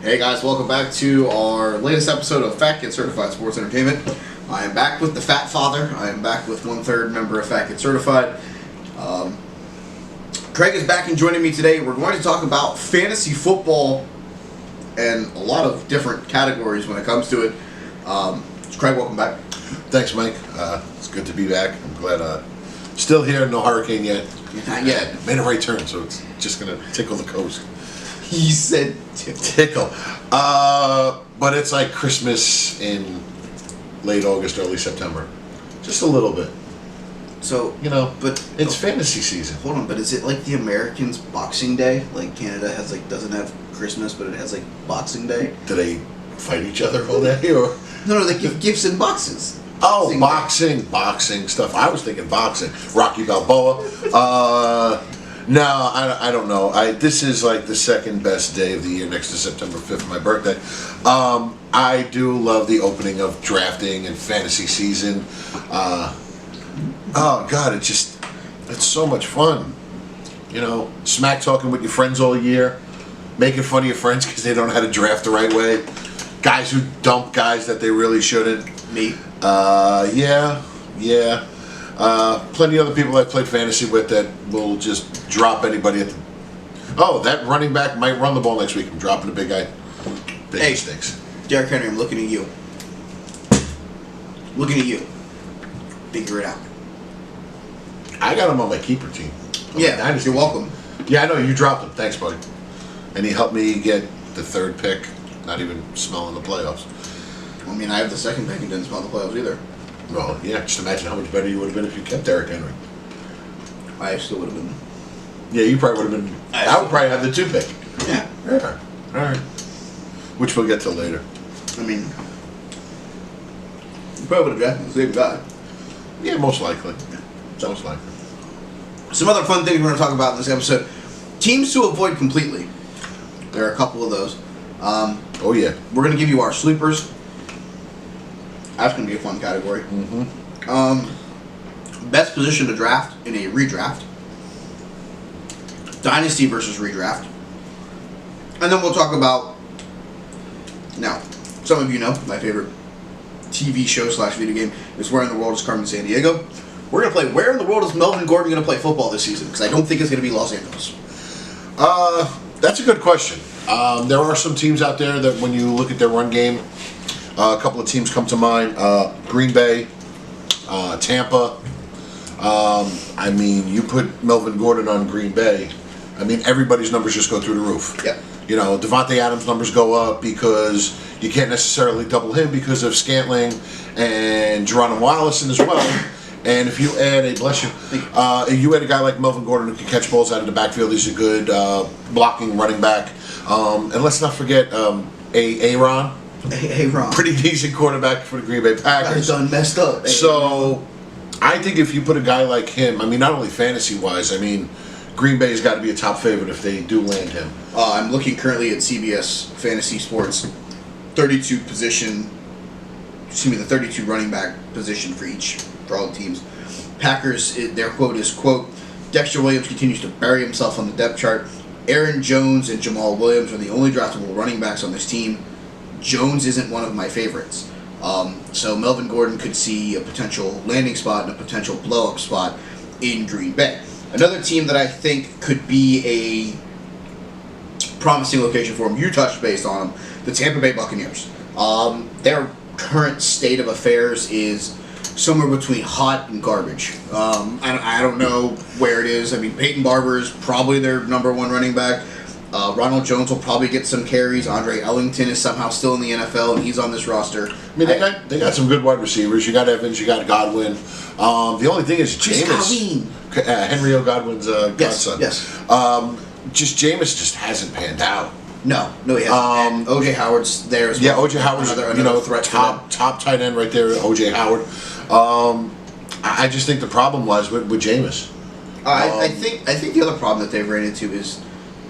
Hey guys, welcome back to our latest episode of Fat Kid Certified Sports Entertainment. I am back with the Fat Father. I am back with 1/3 member of Fat Kid Certified. Craig is back and joining me today. We're going to talk about fantasy football and a lot of different categories when it comes to it. Craig, welcome back. Thanks, Mike. It's good to be back. I'm glad. Still here, no hurricane yet. Not yet. Made a right turn, so it's just going to tickle the coast. He said Tickle. But it's like Christmas in late August, early September. Just a little bit. So, but it's fantasy season. Hold on, but is it like the Americans' Boxing Day? Like Canada doesn't have Christmas, but it has Boxing Day? Do they fight each other all day, or? No, they give gifts in boxes. Oh, boxing stuff. I was thinking boxing. Rocky Balboa. No, I don't know. This is like the second best day of the year next to September 5th, my birthday. I do love the opening of drafting and fantasy season. Oh, God, it's so much fun. Smack talking with your friends all year, making fun of your friends because they don't know how to draft the right way. Guys who dump guys that they really shouldn't. Me? Yeah. Plenty of other people I've played fantasy with that will just drop anybody at the... Oh, that running back might run the ball next week. I'm dropping a big guy. Big mistakes. Derrick Henry, I'm looking at you. Looking at you. Figure it out. I got him on my keeper team. Yeah, you're welcome. Yeah, I know. You dropped him. Thanks, buddy. And he helped me get the third pick, not even smelling the playoffs. I mean, I have the second pick and didn't smell the playoffs either. Well, yeah, just imagine how much better you would have been if you kept Derrick Henry. I still would have been. Yeah, you probably would have been. I would probably have the 2 pick. Yeah. All right. Which we'll get to later. I mean, you probably would have drafted the same guy. Yeah, most likely. Most likely. Some other fun things we're going to talk about in this episode. Teams to avoid completely. There are a couple of those. Oh, yeah. We're going to give you our sleepers. That's going to be a fun category. Mm-hmm. Best position to draft in a redraft. Dynasty versus redraft. And then we'll talk about... Now, some of you know my favorite TV show / video game is Where in the World is Carmen Sandiego. We're going to play Where in the World is Melvin Gordon going to play football this season? Because I don't think it's going to be Los Angeles. That's a good question. There are some teams out there that when you look at their run game, a couple of teams come to mind. Green Bay, Tampa. I mean, you put Melvin Gordon on Green Bay. I mean, everybody's numbers just go through the roof. Yep. Devontae Adams' numbers go up because you can't necessarily double him because of Scantling and Geronimo Allison as well. And if you add you add a guy like Melvin Gordon who can catch balls out of the backfield, he's a good blocking running back. And let's not forget Aaron. Aaron. Pretty decent quarterback for the Green Bay Packers. He's done messed up. So, I think if you put a guy like him, I mean, not only fantasy-wise, I mean, Green Bay's got to be a top favorite if they do land him. I'm looking currently at CBS Fantasy Sports, 32 running back position for all the teams. Packers, their quote is, quote, Dexter Williams continues to bury himself on the depth chart. Aaron Jones and Jamal Williams are the only draftable running backs on this team. Jones isn't one of my favorites. So Melvin Gordon could see a potential landing spot and a potential blow-up spot in Green Bay. Another team that I think could be a promising location for him, you touched base on them, the Tampa Bay Buccaneers. Their current state of affairs is somewhere between hot and garbage. I don't know where it is. I mean, Peyton Barber is probably their number one running back. Ronald Jones will probably get some carries. Andre Ellington is somehow still in the NFL, and he's on this roster. I mean, they got some good wide receivers. You got Evans, you got Godwin. The only thing is Jameis. Henry O. Godwin's godson. Yes. Jameis just hasn't panned out. No, he hasn't. O.J. Howard's there as well. Yeah, O.J. Howard's another threat. Top tight end right there, O.J. Howard. I just think the problem lies with Jameis. I think the other problem that they've ran into is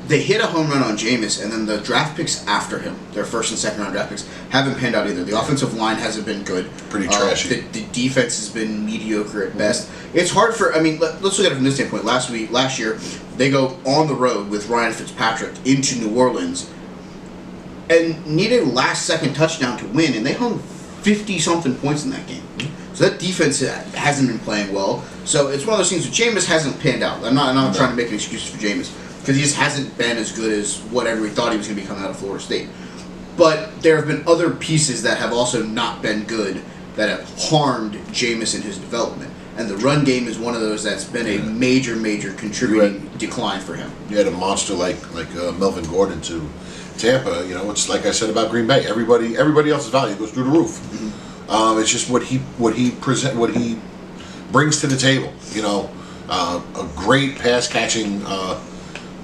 they hit a home run on Jameis, and then the draft picks after him, their first and second round draft picks, haven't panned out either. The offensive line hasn't been good. Pretty trashy. The defense has been mediocre at best. It's hard for, let's look at it from this standpoint. Last year, they go on the road with Ryan Fitzpatrick into New Orleans, and needed a last-second touchdown to win, and they hung 50-something points in that game. So that defense hasn't been playing well. So it's one of those things where Jameis hasn't panned out. I'm not trying to make an excuse for Jameis, because he just hasn't been as good as whatever we thought he was going to be coming out of Florida State. But there have been other pieces that have also not been good that have harmed Jameis in his development. And the run game is one of those that's been a major contributing decline for him. You had a monster like Melvin Gordon to Tampa. You know, it's like I said about Green Bay. Everybody else's value goes through the roof. Mm-hmm. It's just what he brings to the table. You know, a great pass catching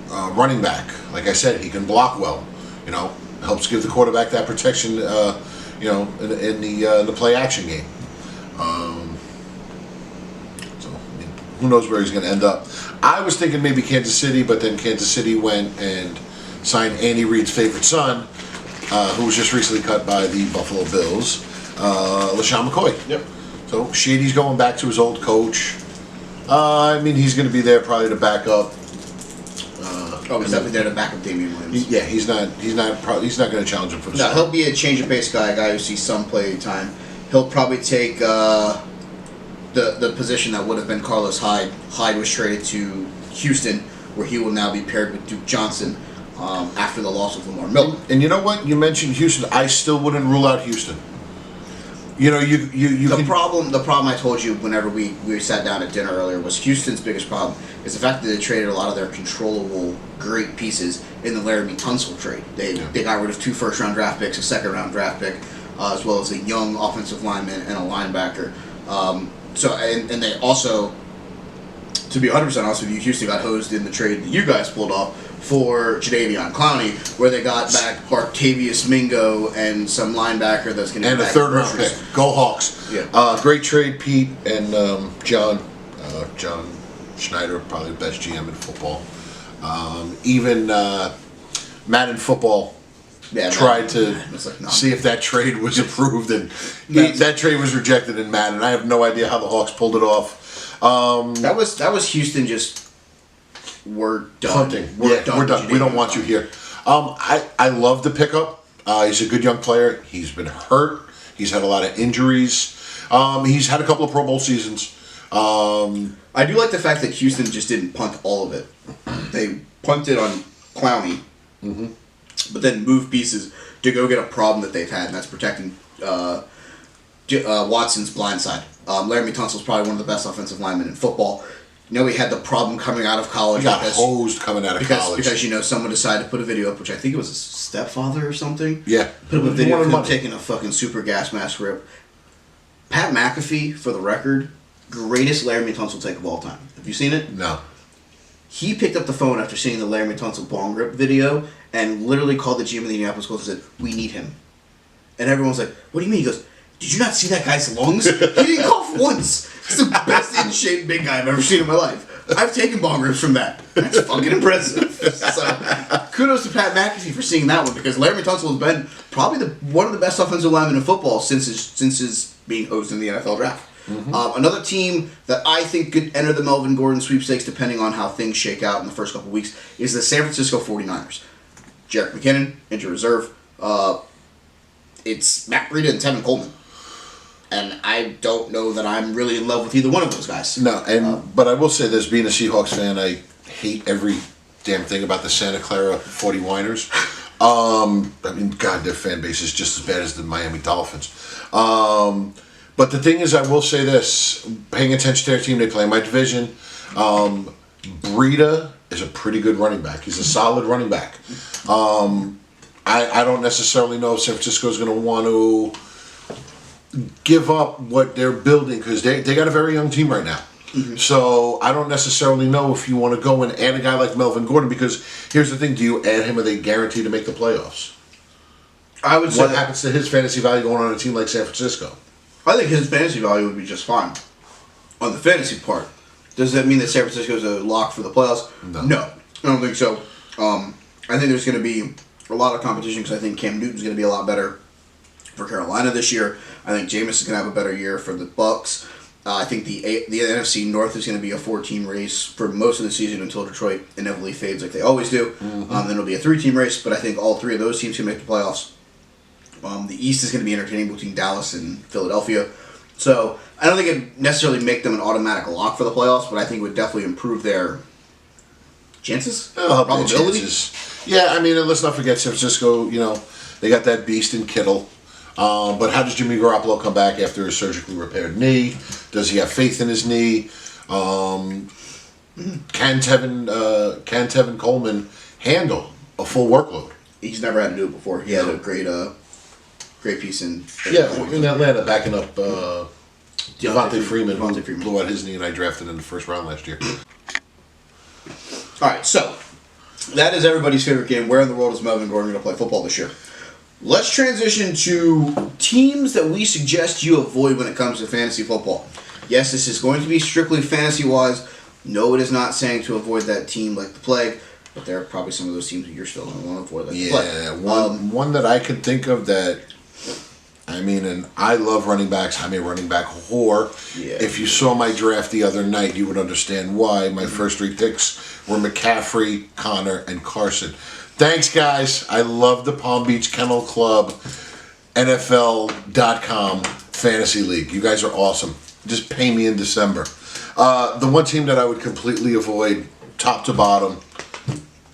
running back. Like I said, he can block well. You know, helps give the quarterback that protection. You know, in the play action game. Who knows where he's going to end up. I was thinking maybe Kansas City, but then Kansas City went and signed Andy Reid's favorite son, who was just recently cut by the Buffalo Bills, LaShawn McCoy. Yep. So Shady's going back to his old coach. I mean, he's going to be there probably to back up. He's definitely there to back up Damian Williams. He's not going to challenge him for the No, start. he'll be a change of pace guy, a guy who sees some play time. He'll probably take the position that would have been Carlos Hyde. Hyde was traded to Houston, where he will now be paired with Duke Johnson after the loss of Lamar Miller. And you know what? You mentioned Houston. I still wouldn't rule out Houston. You know, the problem I told you whenever we sat down at dinner earlier was Houston's biggest problem is the fact that they traded a lot of their controllable great pieces in the Laramie Tunsil trade. They got rid of 2 first-round draft picks, a second-round draft pick, as well as a young offensive lineman and a linebacker. And they also, to be 100% honest with you, Houston got hosed in the trade that you guys pulled off for Jadeveon Clowney, where they got back Bartavius Mingo and some linebacker that's going to and a third-round pick. Go Hawks! Yeah. Great trade, Pete and John Schneider, probably the best GM in football. Even Madden Football tried to see if that trade was approved, and that trade was rejected in Madden. I have no idea how the Hawks pulled it off. That was Houston just, we're done. Punting. We're done. We don't want you here. I love the pickup. He's a good young player. He's been hurt. He's had a lot of injuries. He's had a couple of Pro Bowl seasons. I do like the fact that Houston just didn't punt all of it. They punted on Clowney, but then moved pieces to go get a problem that they've had, and that's protecting Watson's blind side. Laramie Tunsil's probably one of the best offensive linemen in football. You know, he had the problem coming out of college. He got hosed coming out of college. Because, you know, someone decided to put a video up, which I think it was his stepfather or something. Yeah. Put up a video of him taking a fucking super gas mask rip. Pat McAfee, for the record, greatest Laramie Tunsil take of all time. Have you seen it? No. He picked up the phone after seeing the Laramie Tunsil bong rip video and literally called the GM of the Indianapolis Colts and said, "We need him." And everyone's like, "What do you mean?" He goes, "Did you not see that guy's lungs? He didn't cough once. He's the best in shape big guy I've ever seen in my life. I've taken bong rips from that. That's fucking impressive." So, kudos to Pat McAfee for seeing that one, because Laramie Tunsil has been probably one of the best offensive linemen in football since his being hosted in the NFL draft. Another team that I think could enter the Melvin Gordon sweepstakes, depending on how things shake out in the first couple weeks, is the San Francisco 49ers. Jerick McKinnon, injured reserve. It's Matt Breida and Tevin Coleman. And I don't know that I'm really in love with either one of those guys. No, but I will say this, being a Seahawks fan, I hate every damn thing about the Santa Clara 49ers. I mean, God, their fan base is just as bad as the Miami Dolphins. But the thing is, I will say this, paying attention to their team, they play in my division. Breida is a pretty good running back. He's a solid running back. I don't necessarily know if San Francisco is going to want to give up what they're building, because they got a very young team right now. So I don't necessarily know if you want to go and add a guy like Melvin Gordon, because here's the thing, do you add him, are they guaranteed to make the playoffs? I would say what happens to his fantasy value going on a team like San Francisco? I think his fantasy value would be just fine. On the fantasy part, does that mean that San Francisco is a lock for the playoffs? No, I don't think so. I think there's going to be a lot of competition, because I think Cam Newton's going to be a lot better for Carolina this year. I think Jameis is going to have a better year for the Bucs. I think the NFC North is going to be a 4-team race for most of the season until Detroit inevitably fades like they always do. Then it'll be a 3-team race, but I think all 3 of those teams can make the playoffs. The East is going to be entertaining between Dallas and Philadelphia. So I don't think it'd necessarily make them an automatic lock for the playoffs, but I think it would definitely improve their chances, probability. Yeah, I mean, and let's not forget San Francisco. They got that beast in Kittle. But how does Jimmy Garoppolo come back after a surgically repaired knee? Does he have faith in his knee? Can Tevin Coleman handle a full workload? He's never had to do it before. He had a great piece in Atlanta backing up Devontae Freeman, who blew out his knee, and I drafted in the first round last year. All right, so that is everybody's favorite game. Where in the world is Melvin Gordon going to play football this year? Let's transition to teams that we suggest you avoid when it comes to fantasy football. Yes, this is going to be strictly fantasy-wise. No, it is not saying to avoid that team like the plague, but there are probably some of those teams that you're still going to want to avoid like the plague. Yeah, one that I could think of that, and I love running backs. I'm a running back whore. Yeah. If you saw my draft the other night, you would understand why. My first 3 picks were McCaffrey, Connor, and Carson. Thanks, guys. I love the Palm Beach Kennel Club, NFL.com Fantasy League. You guys are awesome. Just pay me in December. The one team that I would completely avoid, top to bottom,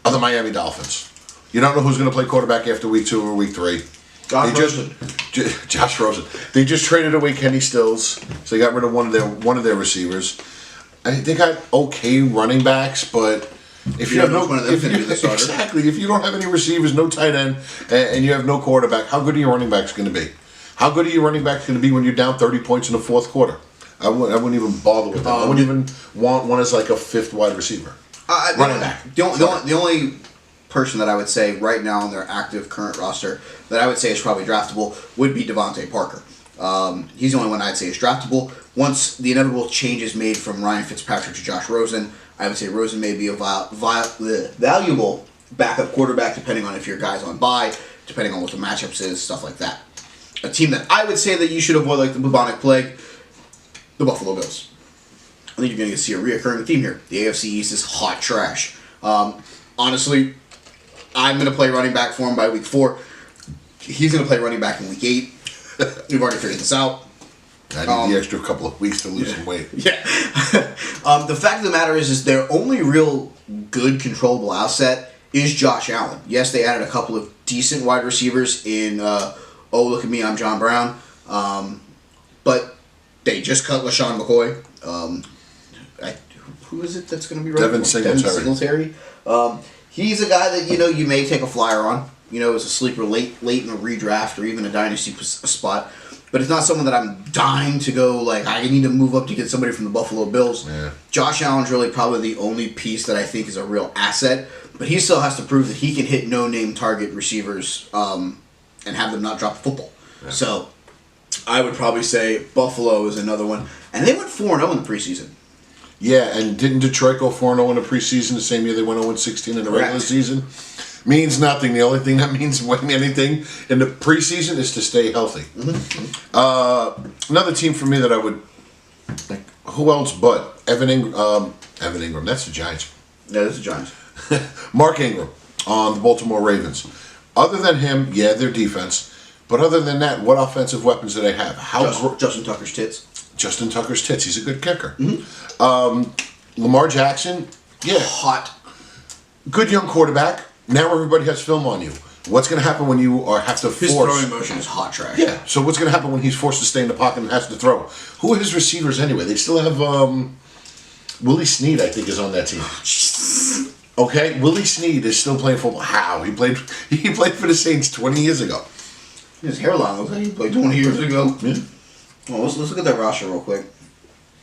are the Miami Dolphins. You don't know who's going to play quarterback after week 2 or week 3. Josh Rosen. They just traded away Kenny Stills, so they got rid of one of their receivers. They got okay running backs, but if you have no, if you don't have any receivers, no tight end, and you have no quarterback, how good are your running backs going to be? How good are your running backs going to be when you're down 30 points in the 4th quarter? I wouldn't even bother with them. I wouldn't even want one as like a 5th wide receiver. Running back. The only person that I would say right now on their active current roster that I would say is probably draftable would be Devontae Parker. He's the only one I'd say is draftable. Once the inevitable change is made from Ryan Fitzpatrick to Josh Rosen, I would say Rosen may be a valuable backup quarterback depending on if your guy's on bye, depending on what the matchups is, stuff like that. A team that I would say that you should avoid like the bubonic plague, the Buffalo Bills. I think you're going to see a reoccurring theme here. The AFC East is hot trash. Honestly, I'm going to play running back for him by week 4. He's going to play running back in week 8. We've already figured this out. I need the extra couple of weeks to lose some weight. Yeah. The fact of the matter is their only real good controllable asset is Josh Allen. Yes, they added a couple of decent wide receivers in, look at me, I'm John Brown. But they just cut LaShawn McCoy. Who is it that's going to be running? Devin Singletary. He's a guy that, you may take a flyer on. As a sleeper late in a redraft or even a dynasty spot. But it's not someone that I'm dying to go, I need to move up to get somebody from the Buffalo Bills. Yeah. Josh Allen's really probably the only piece that I think is a real asset. But he still has to prove that he can hit no-name target receivers and have them not drop the football. Yeah. So I would probably say Buffalo is another one. And they went 4-0 in the preseason. Yeah, and didn't Detroit go 4-0 in the preseason the same year they went 0-16 in the regular season? Means nothing. The only thing that means winning anything in the preseason is to stay healthy. Another team for me that I would... who else but Evan Ingram? That's the Giants. Yeah, that's the Giants. Mark Ingram on the Baltimore Ravens. Other than him, their defense. But other than that, what offensive weapons do they have? Justin Tucker's tits. Justin Tucker's tits. He's a good kicker. Lamar Jackson, hot. Good young quarterback. Now everybody has film on you. What's going to happen when you have to force... His throwing motion is hot trash. Yeah, so what's going to happen when he's forced to stay in the pocket and has to throw? Who are his receivers anyway? They still have... Willie Snead, I think, is on that team. Okay, Willie Snead is still playing football. How? He played for the Saints 20 years ago. His hairline looks like he played 20 years ago. Yeah. Well, let's look at that roster real quick.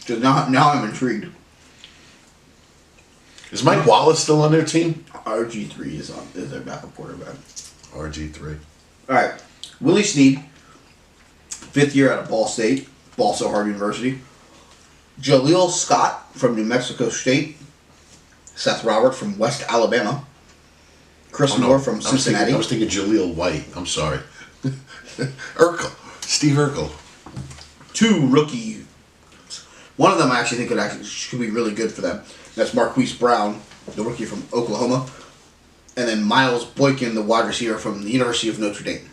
Because now I'm intrigued. Is Mike Wallace still on their team? RG3 is their backup quarterback. RG3. All right. Willie Snead, 5th year out of Ball State, Ball So Hard University. Jaleel Scott from New Mexico State. Seth Robert from West Alabama. Chris Moore from Cincinnati. I was thinking Jaleel White. I'm sorry. Urkel. Steve Urkel. 2 rookie One of them I actually think should be really good for them. That's Marquise Brown, the rookie from Oklahoma, and then Miles Boykin, the wide receiver from the University of Notre Dame.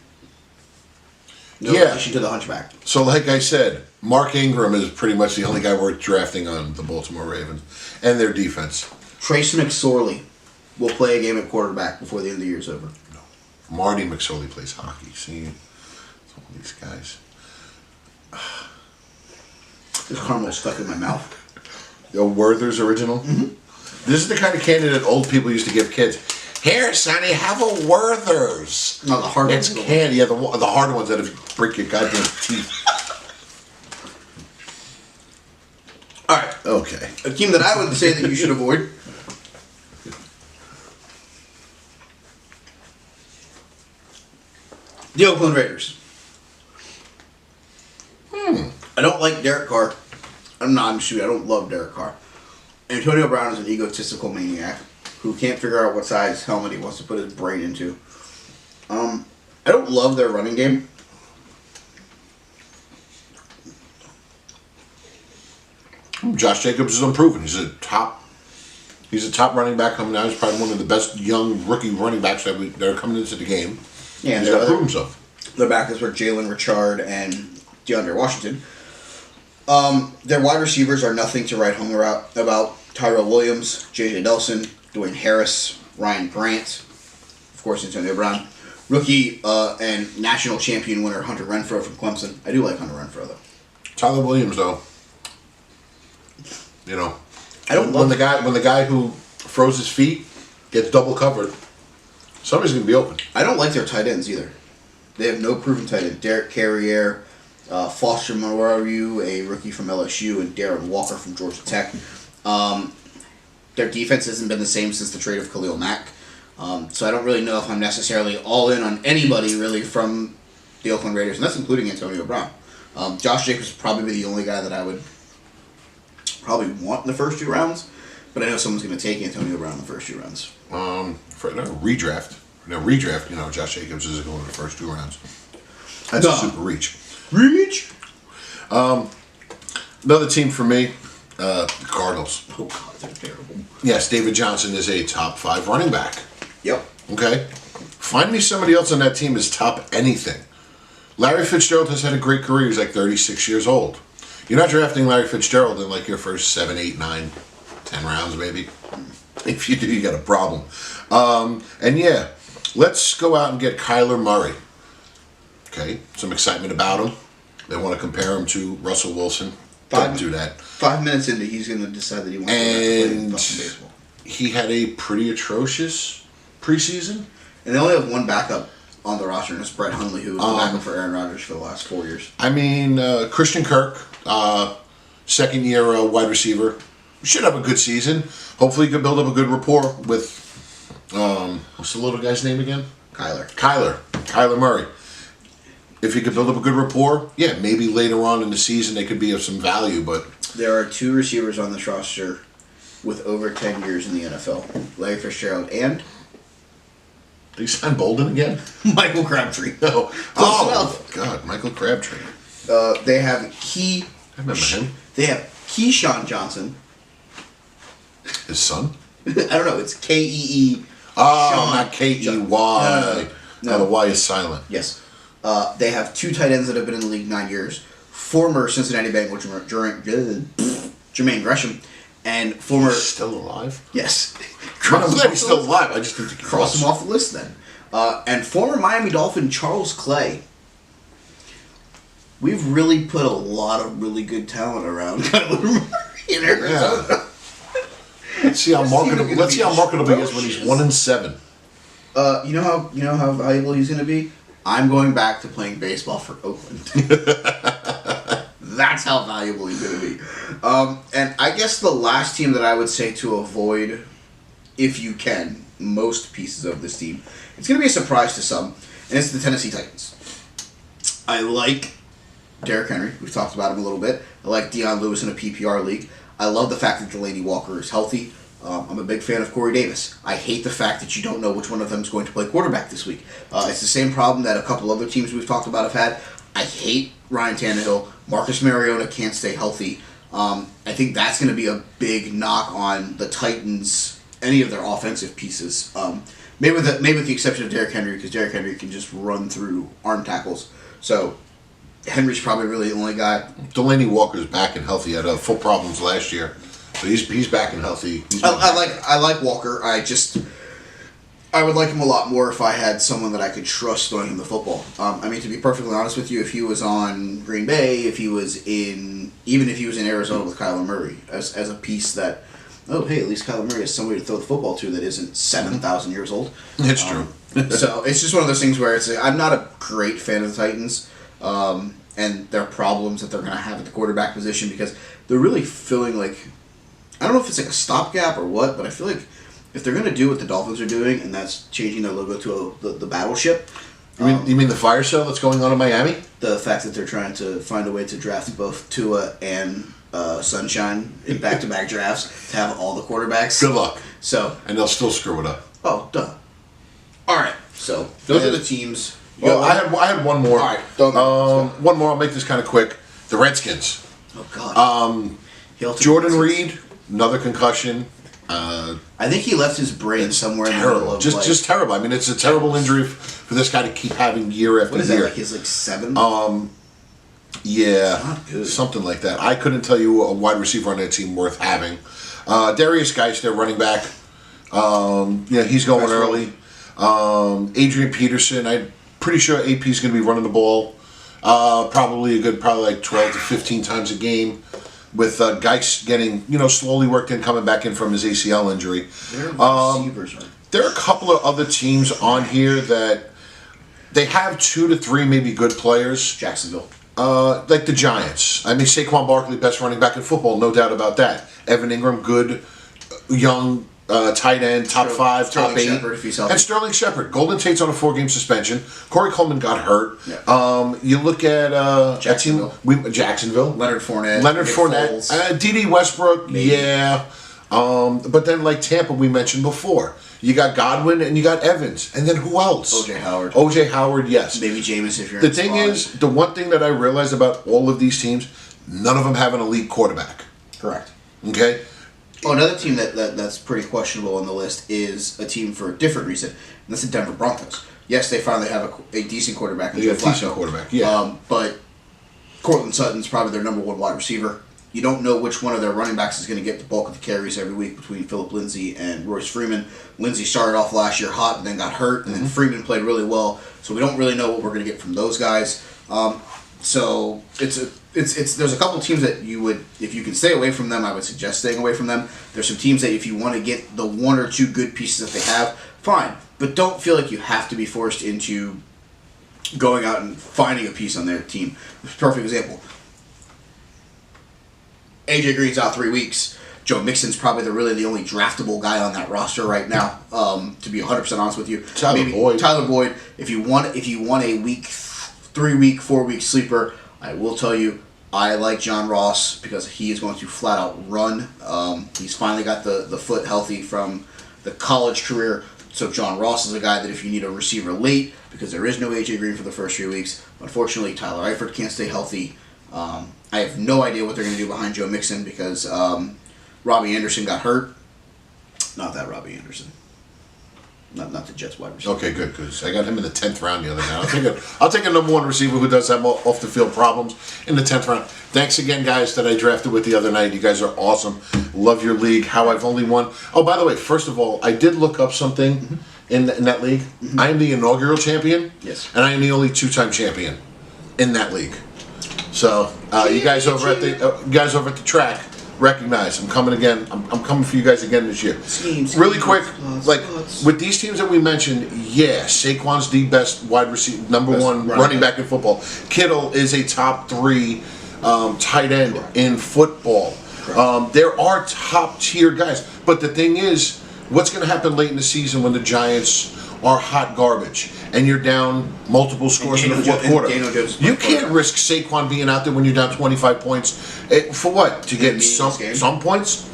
No relation to the Hunchback. So, like I said, Mark Ingram is pretty much the only guy worth drafting on the Baltimore Ravens and their defense. Trace McSorley will play a game at quarterback before the end of the year is over. No. Marty McSorley plays hockey. See, all these guys. This caramel stuck in my mouth. The Werther's original? Mm-hmm. This is the kind of candy that old people used to give kids. Here, Sonny, have a Werther's. No, the hard ones. It's candy. Yeah, the hard ones that break your goddamn teeth. All right. Okay. A team that I would say that you should avoid. The Oakland Raiders. I don't like Derek Carr. I don't love Derek Carr. Antonio Brown is an egotistical maniac who can't figure out what size helmet he wants to put his brain into. I don't love their running game. Josh Jacobs is unproven. He's a top running back coming out. He's probably one of the best young rookie running backs that are coming into the game. Yeah, he's got to prove himself. Their backers were Jalen Richard and DeAndre Washington. Their wide receivers are nothing to write home about. Tyrell Williams, J.J. Nelson, Dwayne Harris, Ryan Grant, of course Antonio Brown, rookie and national champion winner Hunter Renfrow from Clemson. I do like Hunter Renfrow though. Tyler Williams though, you know, I don't love when the guy who froze his feet gets double covered, somebody's gonna be open. I don't like their tight ends either. They have no proven tight end. Derek Carrier, Foster Moreau, a rookie from LSU, and Darren Walker from Georgia Tech. Their defense hasn't been the same since the trade of Khalil Mack. So I don't really know if I'm necessarily all in on anybody really from the Oakland Raiders, and that's including Antonio Brown. Josh Jacobs would probably be the only guy that I would probably want in the first 2 rounds, but I know someone's going to take Antonio Brown in the first 2 rounds. For redraft, you know, Josh Jacobs is going in the first 2 rounds. That's a super reach. Another team for me, the Cardinals. Oh God, they're terrible. Yes, David Johnson is a top 5 running back. Yep. Okay? Find me somebody else on that team is top anything. Larry Fitzgerald has had a great career. He's like 36 years old. You're not drafting Larry Fitzgerald in like your first 7, 8, 9, 10 rounds maybe. If you do, you got a problem. And yeah, let's go out and get Kyler Murray. Okay? Some excitement about him. They want to compare him to Russell Wilson. Don't do that. 5 minutes into, he's going to decide that he wants to play baseball. He had a pretty atrocious preseason. And they only have one backup on the roster, and it's Brett Hundley, who was the backup for Aaron Rodgers for the last 4 years. I mean, Christian Kirk, second-year wide receiver, should have a good season. Hopefully he can build up a good rapport with, what's the little guy's name again? Kyler Murray. If he could build up a good rapport, yeah, maybe later on in the season they could be of some value, but... There are 2 receivers on this roster with over 10 years in the NFL. Larry Fitzgerald and... Did he sign Bolden again? Michael Crabtree. No. Oh, God, Michael Crabtree. They have I remember him. They have Keyshawn Johnson. His son? I don't know. It's K-E-E. Oh, Sean not K-E-Y. No. The Y is silent. Yes. They have 2 tight ends that have been in the league 9 years. Former Cincinnati Bengal Jermaine Gresham and former... He's still alive? Yes. I'm glad he's still alive. I just think he cross him off the list then. And former Miami Dolphin Charles Clay. We've really put a lot of really good talent around Kyler Murray in Arizona. Yeah. Let's see how marketable he is when he's 1-7. You know how valuable he's going to be. I'm going back to playing baseball for Oakland. That's how valuable he's going to be. And I guess the last team that I would say to avoid, if you can, most pieces of this team, it's going to be a surprise to some, and it's the Tennessee Titans. I like Derrick Henry. We've talked about him a little bit. I like Deion Lewis in a PPR league. I love the fact that Delaney Walker is healthy. I'm a big fan of Corey Davis. I hate the fact that you don't know which one of them is going to play quarterback this week. It's the same problem that a couple other teams we've talked about have had. I hate Ryan Tannehill. Marcus Mariota can't stay healthy. I think that's going to be a big knock on the Titans, any of their offensive pieces. Maybe with the exception of Derrick Henry, because Derrick Henry can just run through arm tackles. So Henry's probably really the only guy. Delaney Walker's back and healthy. Had foot problems last year, so he's back and healthy. I like Walker. I would like him a lot more if I had someone that I could trust throwing him the football. I mean, to be perfectly honest with you, if he was on Green Bay, even if he was in Arizona with Kyler Murray, as a piece that, oh, hey, at least Kyler Murray has somebody to throw the football to that isn't 7,000 years old. It's true. So it's just one of those things where I'm not a great fan of the Titans and their problems that they're going to have at the quarterback position, because they're really feeling like, I don't know if it's like a stopgap or what, but I feel like if they're going to do what the Dolphins are doing, and that's changing their logo to the battleship. You mean the fire sale that's going on in Miami? The fact that they're trying to find a way to draft both Tua and Sunshine in back-to-back drafts to have all the quarterbacks. Good luck. And they'll still screw it up. Oh, duh. All right. So those are the teams. Well, I had one more. All right. One more. I'll make this kind of quick. The Redskins. Oh God. Jordan Reed, another concussion. I think he left his brain somewhere terrible. in the middle of just terrible. I mean, it's a terrible injury for this guy to keep having year after what is year. That, like his seventh? Yeah, something like that. I couldn't tell you a wide receiver on that team worth having. Darius Geis, running back. He's going early. Adrian Peterson, I'm pretty sure AP's going to be running the ball. Probably like 12 to 15 times a game. With Geis getting, slowly worked in, coming back in from his ACL injury. There are a couple of other teams on here that they have 2 to 3 maybe good players. Jacksonville. Like the Giants. I mean, Saquon Barkley, best running back in football, no doubt about that. Evan Ingram, good, young tight end, top 5, top 8. Shepard, if he's healthy. And Sterling Shepard. Golden Tate's on a 4-game suspension. Corey Coleman got hurt. Yeah. You look at Jacksonville. Jacksonville. Leonard Fournette. D.D. Westbrook, maybe. yeah. But then, like Tampa, we mentioned before, you got Godwin and you got Evans. And then who else? O.J. Howard, yes. Maybe Jameis if you're The thing is, the one thing that I realized about all of these teams, none of them have an elite quarterback. Correct. Okay? Oh, another team that's pretty questionable on the list is a team for a different reason, and that's the Denver Broncos. Yes, they finally have a decent quarterback. They got a decent quarterback, yeah. But Cortland Sutton's probably their number 1 wide receiver. You don't know which one of their running backs is going to get the bulk of the carries every week between Phillip Lindsay and Royce Freeman. Lindsay started off last year hot and then got hurt, and then Freeman played really well. So we don't really know what we're going to get from those guys. So there's a couple teams that you would, if you can stay away from them, I would suggest staying away from them. There's some teams that if you want to get the 1 or 2 good pieces that they have, fine. But don't feel like you have to be forced into going out and finding a piece on their team. Perfect example. AJ Green's out 3 weeks. Joe Mixon's probably really the only draftable guy on that roster right now. To be 100% honest with you, Tyler Boyd. If you want a week, 3-week, 4-week sleeper, I will tell you, I like John Ross because he is going to flat out run. He's finally got the foot healthy from the college career. So John Ross is a guy that if you need a receiver late, because there is no AJ Green for the first 3 weeks, unfortunately Tyler Eifert can't stay healthy. I have no idea what they're going to do behind Joe Mixon because Robbie Anderson got hurt. Not that Robbie Anderson. Not the Jets wide receiver. Okay, good, because I got him in the 10th round the other night. I'll take a number 1 receiver who does have off the field problems in the 10th round. Thanks again, guys, that I drafted with the other night. You guys are awesome. Love your league. How I've only won. Oh, by the way, first of all, I did look up something in that league. I am the inaugural champion. Yes. And I am the only 2-time champion in that league. So you guys over at the track. Recognize I'm coming again. I'm coming for you guys again this year. Really quick, with these teams that we mentioned, Saquon's the best wide receiver, number 1 running back in football. Kittle is a top 3 tight end in football. There are top tier guys, but the thing is, what's going to happen late in the season when the Giants are hot garbage and you're down multiple scores in the 4th quarter? You can't risk Saquon being out there when you're down 25 points. For what? To get some points?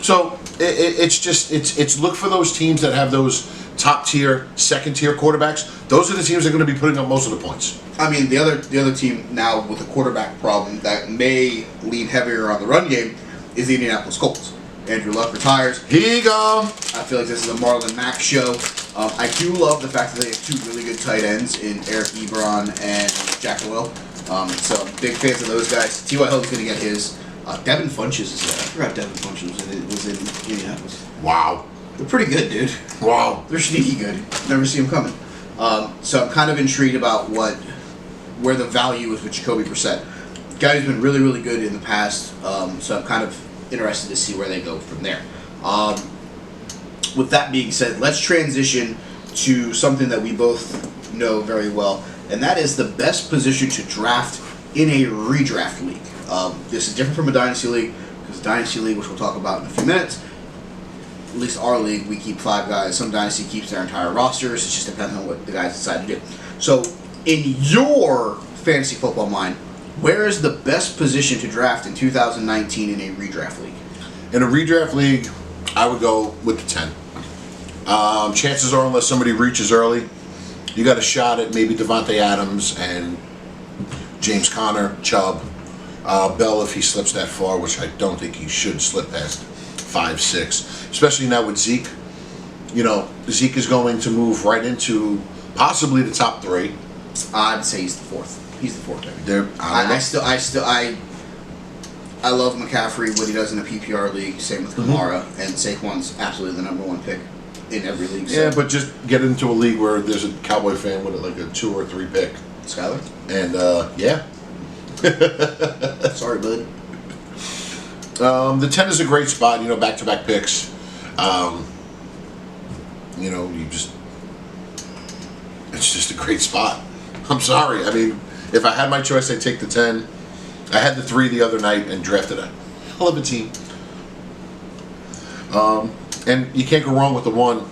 So it's look for those teams that have those top tier, second tier quarterbacks, those are the teams that are going to be putting up most of the points. I mean, the other team now with a quarterback problem that may lean heavier on the run game is the Indianapolis Colts. Andrew Luck retires. Here you go. I feel like this is a Marlon Mack show. I do love the fact that they have two really good tight ends in Eric Ebron and Jack Doyle. So big fans of those guys. T.Y. Hilton's going to get his. Devin Funches is there. I forgot Devin Funches was in Indianapolis. Wow. They're pretty good, dude. Wow. They're sneaky good. Never see them coming. So I'm kind of intrigued about where the value is with Jacoby Brissett. Guy who's been really, really good in the past. So I'm kind of interested to see where they go from there. With that being said, let's transition to something that we both know very well, and that is the best position to draft in a redraft league. This is different from a dynasty league, because dynasty league, which we'll talk about in a few minutes, at least our league, we keep 5 guys. Some dynasty keeps their entire rosters. It just depends on what the guys decide to do. So, in your fantasy football mind, where is the best position to draft in 2019 in a redraft league? In a redraft league, I would go with the 10. Chances are, unless somebody reaches early, you got a shot at maybe Devontae Adams and James Conner, Chubb, Bell if he slips that far, which I don't think he should slip past 5-6. Especially now with Zeke. You know, Zeke is going to move right into possibly the top 3. I'd say he's the 4th. He's the 4th. I love McCaffrey, what he does in a PPR league. Same with Kamara, and Saquon's absolutely the number 1 pick in every league. So. Yeah, but just get into a league where there's a Cowboy fan with like a 2 or 3 pick. Skyler? And yeah. Sorry, bud. The 10 is a great spot, you know, back-to-back picks. You know, it's just a great spot. I'm sorry. I mean, if I had my choice, I'd take the 10. I had the 3 the other night and drafted a hell of a team. And you can't go wrong with the 1.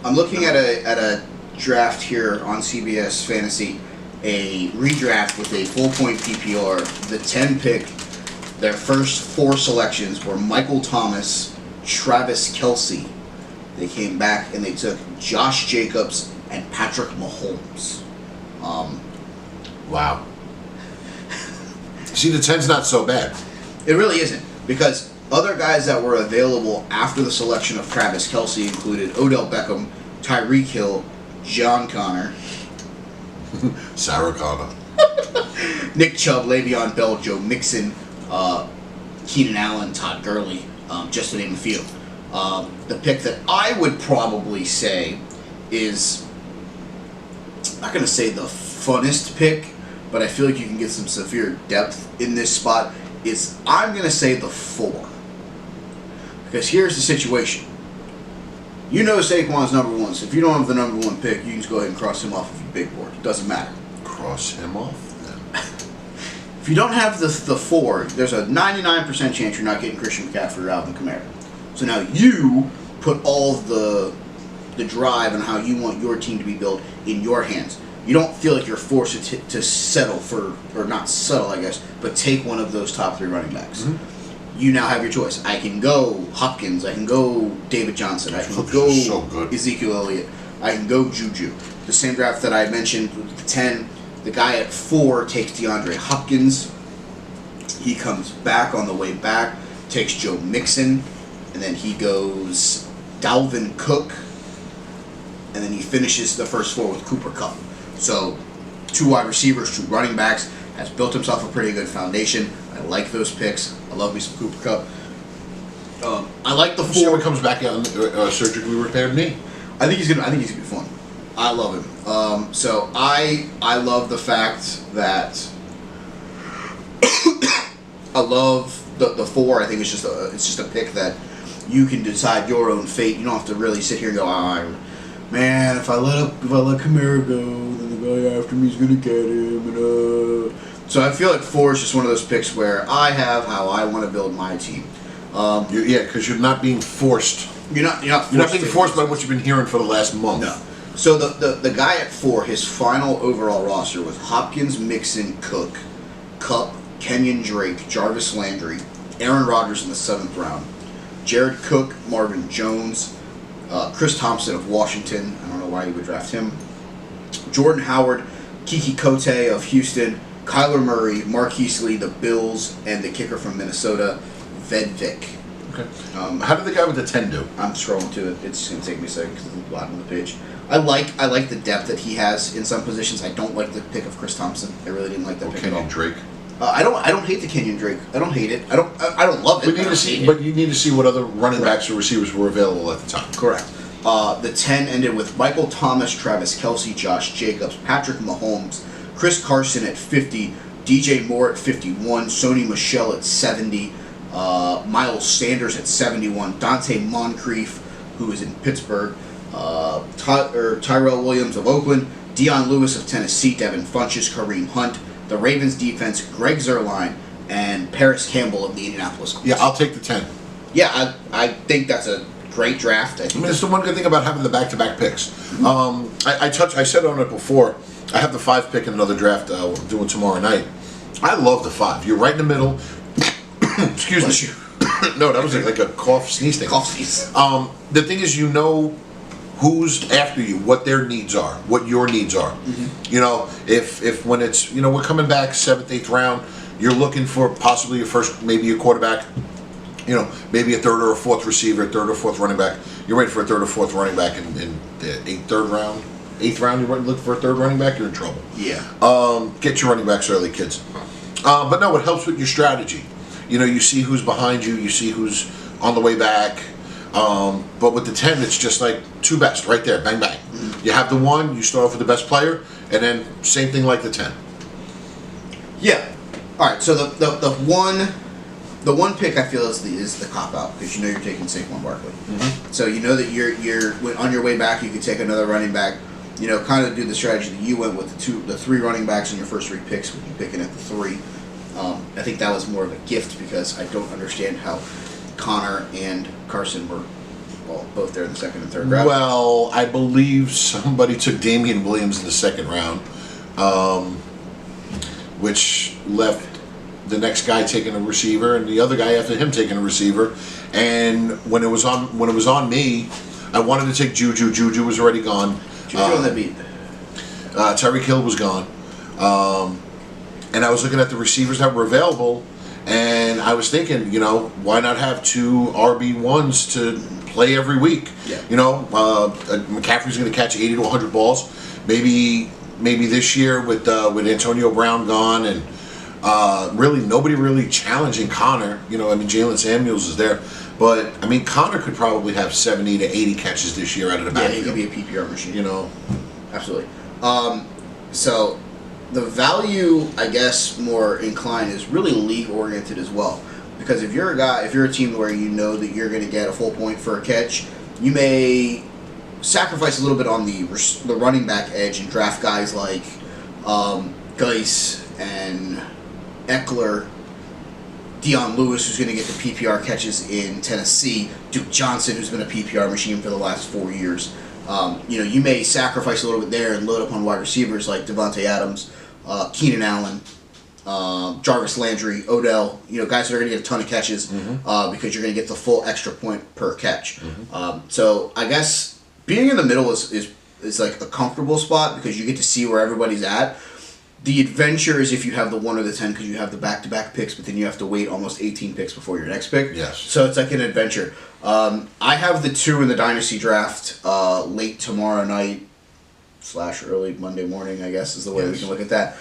I'm looking at a draft here on CBS Fantasy, a redraft with a full point PPR. The 10 pick, their first 4 selections were Michael Thomas, Travis Kelce. They came back and they took Josh Jacobs and Patrick Mahomes. Wow. See, the 10's not so bad. It really isn't, because other guys that were available after the selection of Travis Kelce included Odell Beckham, Tyreek Hill, John Connor, Sarah Connor, Nick Chubb, Le'Veon Bell, Joe Mixon, Keenan Allen, Todd Gurley, just to name a few. The pick that I would probably say is, I'm not going to say the funnest pick, but I feel like you can get some severe depth in this spot, is I'm going to say the 4. Because here's the situation. You know Saquon's number 1, so if you don't have the number 1 pick, you can just go ahead and cross him off of your big board. It doesn't matter. Cross him off? If you don't have the 4, there's a 99% chance you're not getting Christian McCaffrey or Alvin Kamara. So now you put all of the drive on how you want your team to be built in your hands. You don't feel like you're forced to settle for, or not settle, I guess, but take one of those top 3 running backs. Mm-hmm. You now have your choice. I can go Hopkins. I can go David Johnson. I can go Ezekiel Elliott. I can go Juju. The same draft that I mentioned with the 10, the guy at 4 takes DeAndre Hopkins. He comes back on the way back, takes Joe Mixon, and then he goes Dalvin Cook, and then he finishes the first 4 with Cooper Kupp. So 2 wide receivers, 2 running backs, has built himself a pretty good foundation. I like those picks. I love me some Cooper Kupp. I like the 4. See when he comes back out surgically repaired knee. I think he's gonna be fun. I love him. So I love the fact that I love the 4. I think it's just a pick that you can decide your own fate. You don't have to really sit here and go, man, if I let Kamara go, then the guy after me is gonna get him. And so I feel like 4 is just one of those picks where I have how I want to build my team. Because you're not being forced. You're not being forced by what you've been hearing for the last month. No. So the guy at 4, his final overall roster was Hopkins, Mixon, Cook, Kupp, Kenyon Drake, Jarvis Landry, Aaron Rodgers in the 7th round, Jared Cook, Marvin Jones, Chris Thompson of Washington. I don't know why you would draft him. Jordan Howard, Kiki Kote of Houston, Kyler Murray, Marquise Lee, the Bills, and the kicker from Minnesota, Vedvik. Okay. How did the guy with the 10 do? I'm scrolling to it. It's going to take me a second because it's at the bottom of the page. I like the depth that he has in some positions. I don't like the pick of Chris Thompson. I really didn't like that pick at all. Kenyon Drake. I don't hate the Kenyon Drake. I don't hate it. I don't love it. We need to see, but you need to see what other running backs or receivers were available at the time. Correct. The 10 ended with Michael Thomas, Travis Kelce, Josh Jacobs, Patrick Mahomes, Chris Carson at 50, DJ Moore at 51, Sony Michel at 70, Miles Sanders at 71, Dante Moncrief, who is in Pittsburgh, Tyrell Williams of Oakland, Deion Lewis of Tennessee, Devin Funchess, Kareem Hunt, the Ravens defense, Greg Zuerlein, and Paris Campbell of the Indianapolis Colts. Yeah, I'll take the 10. Yeah, I think that's a great draft. I mean, it's the one good thing about having the back-to-back picks. I said on it before, I have the 5 pick in another draft we're doing tomorrow night. I love the 5. You're right in the middle. Excuse me. No, that was like a cough sneeze thing. Cough sneeze. The thing is, you know who's after you, what their needs are, what your needs are. Mm-hmm. You know, if when it's, you know, we're coming back 7th, 8th round, you're looking for possibly your first, maybe a quarterback, you know, maybe a 3rd or a 4th receiver, 3rd or 4th running back. You're waiting for a 3rd or 4th running back in the 8th round, you're looking for a 3rd running back, you're in trouble. Yeah. Get your running backs early, kids. But no, it helps with your strategy. You know, you see who's behind you, you see who's on the way back. But with the 10, it's just like 2 best right there, bang bang. Mm-hmm. You have the 1, you start off with the best player, and then same thing like the 10. Yeah. All right. So the one pick I feel is the cop out because you know you're taking Saquon Barkley. Mm-hmm. So you know that you're on your way back. You could take another running back. You know, kind of do the strategy that you went with the 3 running backs in your first 3 picks. With you picking at the 3. I think that was more of a gift because I don't understand how Connor and Carson were both there in the 2nd and 3rd round. Well, I believe somebody took Damian Williams in the 2nd round, which left the next guy taking a receiver and the other guy after him taking a receiver. And when it was on me, I wanted to take Juju. Juju was already gone. Juju on the beat. Tyreek Hill was gone. And I was looking at the receivers that were available, and I was thinking, you know, why not have 2 RB1s to play every week? Yeah. You know, McCaffrey's going to catch 80 to 100 balls. Maybe this year with Antonio Brown gone and really nobody really challenging Connor. You know, I mean, Jalen Samuels is there. But, I mean, Connor could probably have 70 to 80 catches this year out of the backfield. Yeah, he could be a PPR machine. You know? Absolutely. So the value, I guess, more inclined is really league-oriented as well. Because if you're a team where you know that you're going to get a full point for a catch, you may sacrifice a little bit on the running back edge and draft guys like Geis and Eckler, Deion Lewis, who's going to get the PPR catches in Tennessee, Duke Johnson, who's been a PPR machine for the last 4 years. You know, you may sacrifice a little bit there and load up on wide receivers like Devontae Adams, Keenan Allen, Jarvis Landry, Odell. You know, guys that are going to get a ton of catches because you're going to get the full extra point per catch. Mm-hmm. So I guess being in the middle is like a comfortable spot because you get to see where everybody's at. The adventure is if you have the 1 or the 10 because you have the back-to-back picks, but then you have to wait almost 18 picks before your next pick. Yes. So it's like an adventure. I have the 2 in the Dynasty draft late tomorrow night / early Monday morning, I guess, is the way we can look at that.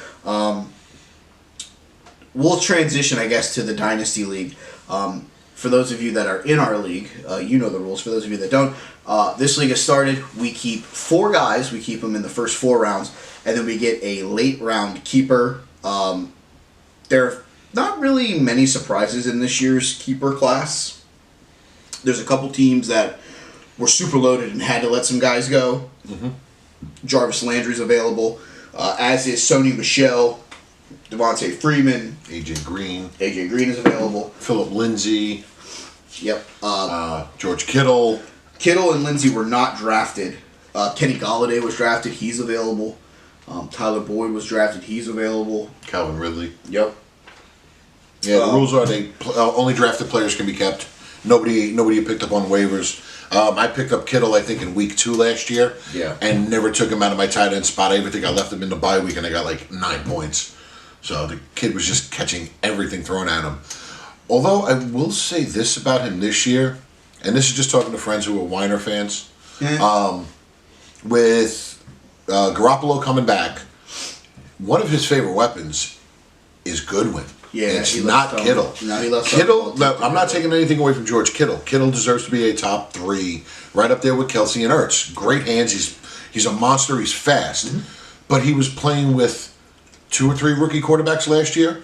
We'll transition, I guess, to the Dynasty League. For those of you that are in our league, you know the rules. For those of you that don't, this league has started. We keep 4 guys. We keep them in the first 4 rounds. And then we get a late round keeper. There are not really many surprises in this year's keeper class. There's a couple teams that were super loaded and had to let some guys go. Mm-hmm. Jarvis Landry's available, as is Sony Michel, Devontae Freeman. AJ Green is available. Phillip Lindsay. Yep. George Kittle. Kittle and Lindsay were not drafted. Kenny Golladay was drafted. He's available. Tyler Boyd was drafted. He's available. Calvin Ridley. Yep. Yeah, the rules are only drafted players can be kept. Nobody you picked up on waivers. I picked up Kittle, I think, in week 2 last year. Yeah. And never took him out of my tight end spot. I even think I left him in the bye week and I got like 9 points. So the kid was just catching everything thrown at him. Although I will say this about him this year, and this is just talking to friends who are Weiner fans. With Garoppolo coming back, one of his favorite weapons is Goodwin. Yeah, it's not Kittle. No, he loves Kittle. I'm not taking anything away from George Kittle. Kittle deserves to be a top 3, right up there with Kelsey and Ertz. Great hands. He's a monster. He's fast. But he was playing with 2 or 3 rookie quarterbacks last year.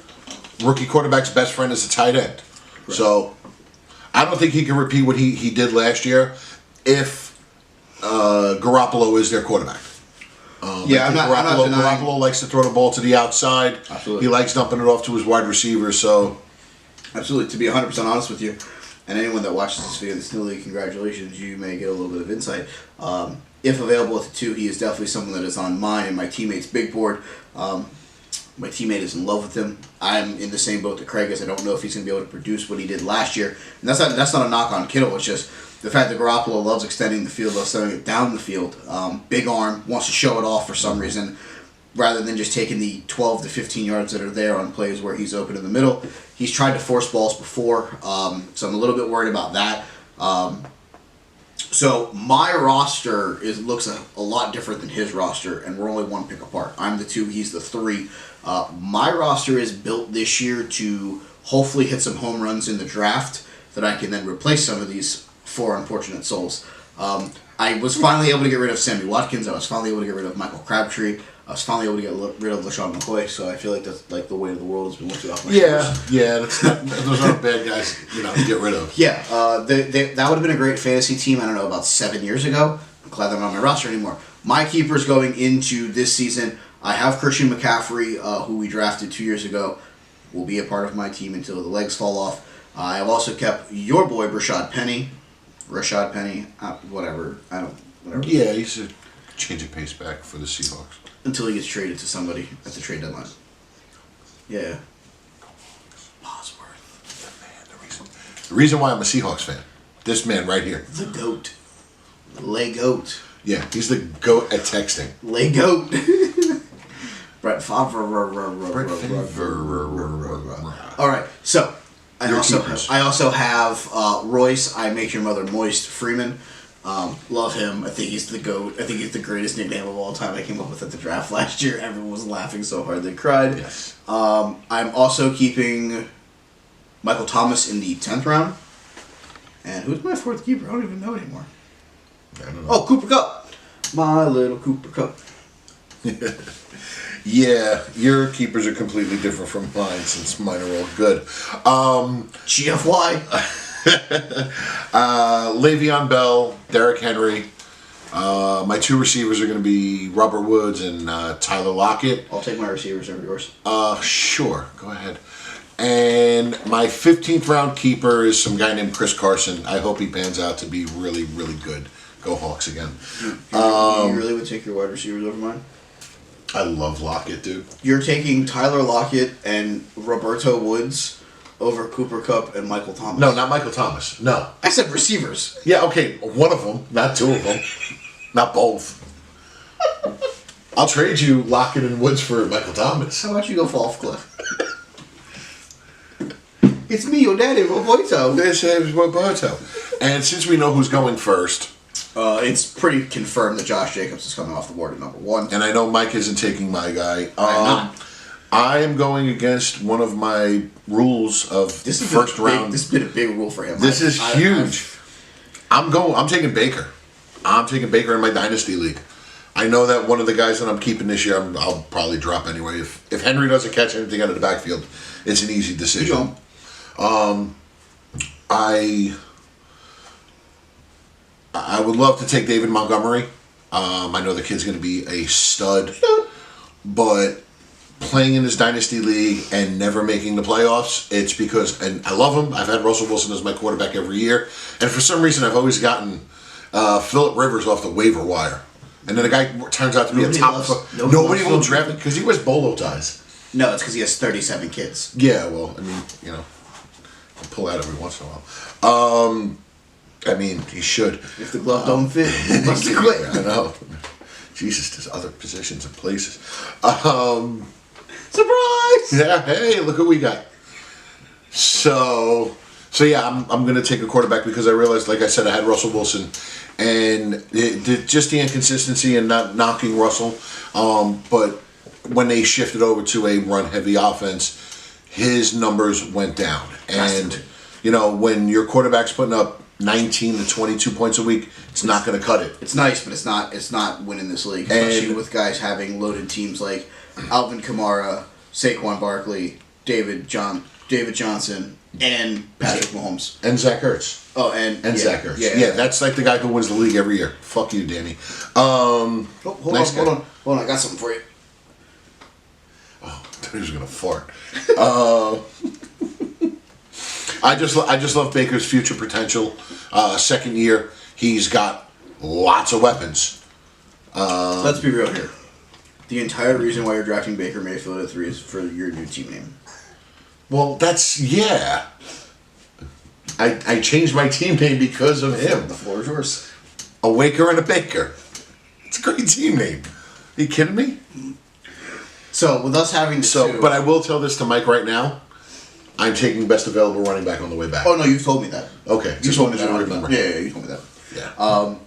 Rookie quarterback's best friend is a tight end. Correct. So I don't think he can repeat what he did last year if Garoppolo is their quarterback. Garoppolo likes to throw the ball to the outside. Absolutely. He likes dumping it off to his wide receivers. So, absolutely. To be 100% honest with you, and anyone that watches this video in the Snow League, congratulations. You may get a little bit of insight. If available at the 2, he is definitely someone that is on mine and my teammate's big board. My teammate is in love with him. I'm in the same boat that Craig is. I don't know if he's going to be able to produce what he did last year. And that's not a knock on Kittle. It's just the fact that Garoppolo loves extending the field, loves sending it down the field. Big arm, wants to show it off for some reason, rather than just taking the 12 to 15 yards that are there on plays where he's open in the middle. He's tried to force balls before, so I'm a little bit worried about that. So my roster looks a lot different than his roster, and we're only 1 pick apart. I'm the 2, he's the 3. My roster is built this year to hopefully hit some home runs in the draft that I can then replace some of these 4 unfortunate souls. I was finally able to get rid of Sammy Watkins. I was finally able to get rid of Michael Crabtree. I was finally able to get rid of LaShawn McCoy. So I feel like that's like the weight of the world has been lifted off my shoulders. Those aren't bad guys, to get rid of. Yeah, that would have been a great fantasy team. I don't know, about 7 years ago. I'm glad they're not on my roster anymore. My keepers going into this season, I have Christian McCaffrey, who we drafted 2 years ago, will be a part of my team until the legs fall off. I have also kept your boy Rashad Penny, whatever. Yeah, he's a change of pace back for the Seahawks. Until he gets traded to somebody at the trade deadline. Yeah. Bosworth. The reason why I'm a Seahawks fan, this man right here. The GOAT. Lay GOAT. Yeah, he's the GOAT at texting. Lay GOAT. Brett Favre. All right, so I also have Royce. I make your mother moist. Freeman. Love him. I think he's the GOAT. I think he's the greatest nickname of all time I came up with at the draft last year. Everyone was laughing so hard they cried. Yes. I'm also keeping Michael Thomas in the 10th round. And who's my 4th keeper? I don't even know anymore. I don't know. Oh, Cooper Kupp. My little Cooper Kupp. Yeah, your keepers are completely different from mine since mine are all good. GFY. Le'Veon Bell, Derrick Henry. My 2 receivers are going to be Robert Woods and Tyler Lockett. I'll take my receivers over yours. Sure. Go ahead. And my 15th round keeper is some guy named Chris Carson. I hope he pans out to be really, really good. Go Hawks again. You really would take your wide receivers over mine? I love Lockett, dude. You're taking Tyler Lockett and Roberto Woods over Cooper Kupp and Michael Thomas. No, not Michael Thomas. No. I said receivers. Yeah, okay. One of them, not 2 of them. Not both. I'll trade you Lockett and Woods for Michael Thomas. How about you go fall off cliff? It's me, your daddy, Roberto. This is Roberto. And since we know who's going first... it's pretty confirmed that Josh Jacobs is coming off the board at number 1. And I know Mike isn't taking my guy. I'm not. I am going against one of my rules of This is first round. This has been a big rule for him. This is huge. I'm taking Baker. I'm taking Baker in my dynasty league. I know that one of the guys that I'm keeping this year, I'll probably drop anyway. If Henry doesn't catch anything out of the backfield, it's an easy decision. I would love to take David Montgomery. I know the kid's going to be a stud, but playing in this dynasty league and never making the playoffs, it's because, and I love him. I've had Russell Wilson as my quarterback every year, and for some reason I've always gotten Phillip Rivers off the waiver wire, and then the guy turns out to be a top. Nobody will draft him because he wears bolo ties. No, it's because he has 37 kids. Yeah, well, I mean, I'll pull out every once in a while. I mean, he should. If the glove don't fit, he must have quit. I know. Jesus, there's other positions and places. Surprise! Yeah, hey, look what we got. So yeah, I'm going to take a quarterback because I realized, like I said, I had Russell Wilson. And just the inconsistency and not knocking Russell. But when they shifted over to a run-heavy offense, his numbers went down. And, when your quarterback's putting up 19 to 22 points a week, it's not going to cut it. It's nice, but it's not winning this league, especially with guys having loaded teams like Alvin Kamara, Saquon Barkley, David Johnson, and Patrick Mahomes. And Zach Ertz. Oh, and Zach Ertz. Yeah, that's like the guy who wins the league every year. Fuck you, Danny. Hold on. I got something for you. Oh, I thought he was gonna fart. I just love Baker's future potential. Second year, he's got lots of weapons. Let's be real here. The entire reason why you're drafting Baker Mayfield at 3 is for your new team name. Well, yeah. I changed my team name because of him. The floor is yours. A Waker and a Baker. It's a great team name. Are you kidding me? So, with us having two... But I will tell this to Mike right now. I'm taking best available running back on the way back. Oh, no, you told me that. Okay. You told me that. Remember. Yeah, you told me that. Yeah.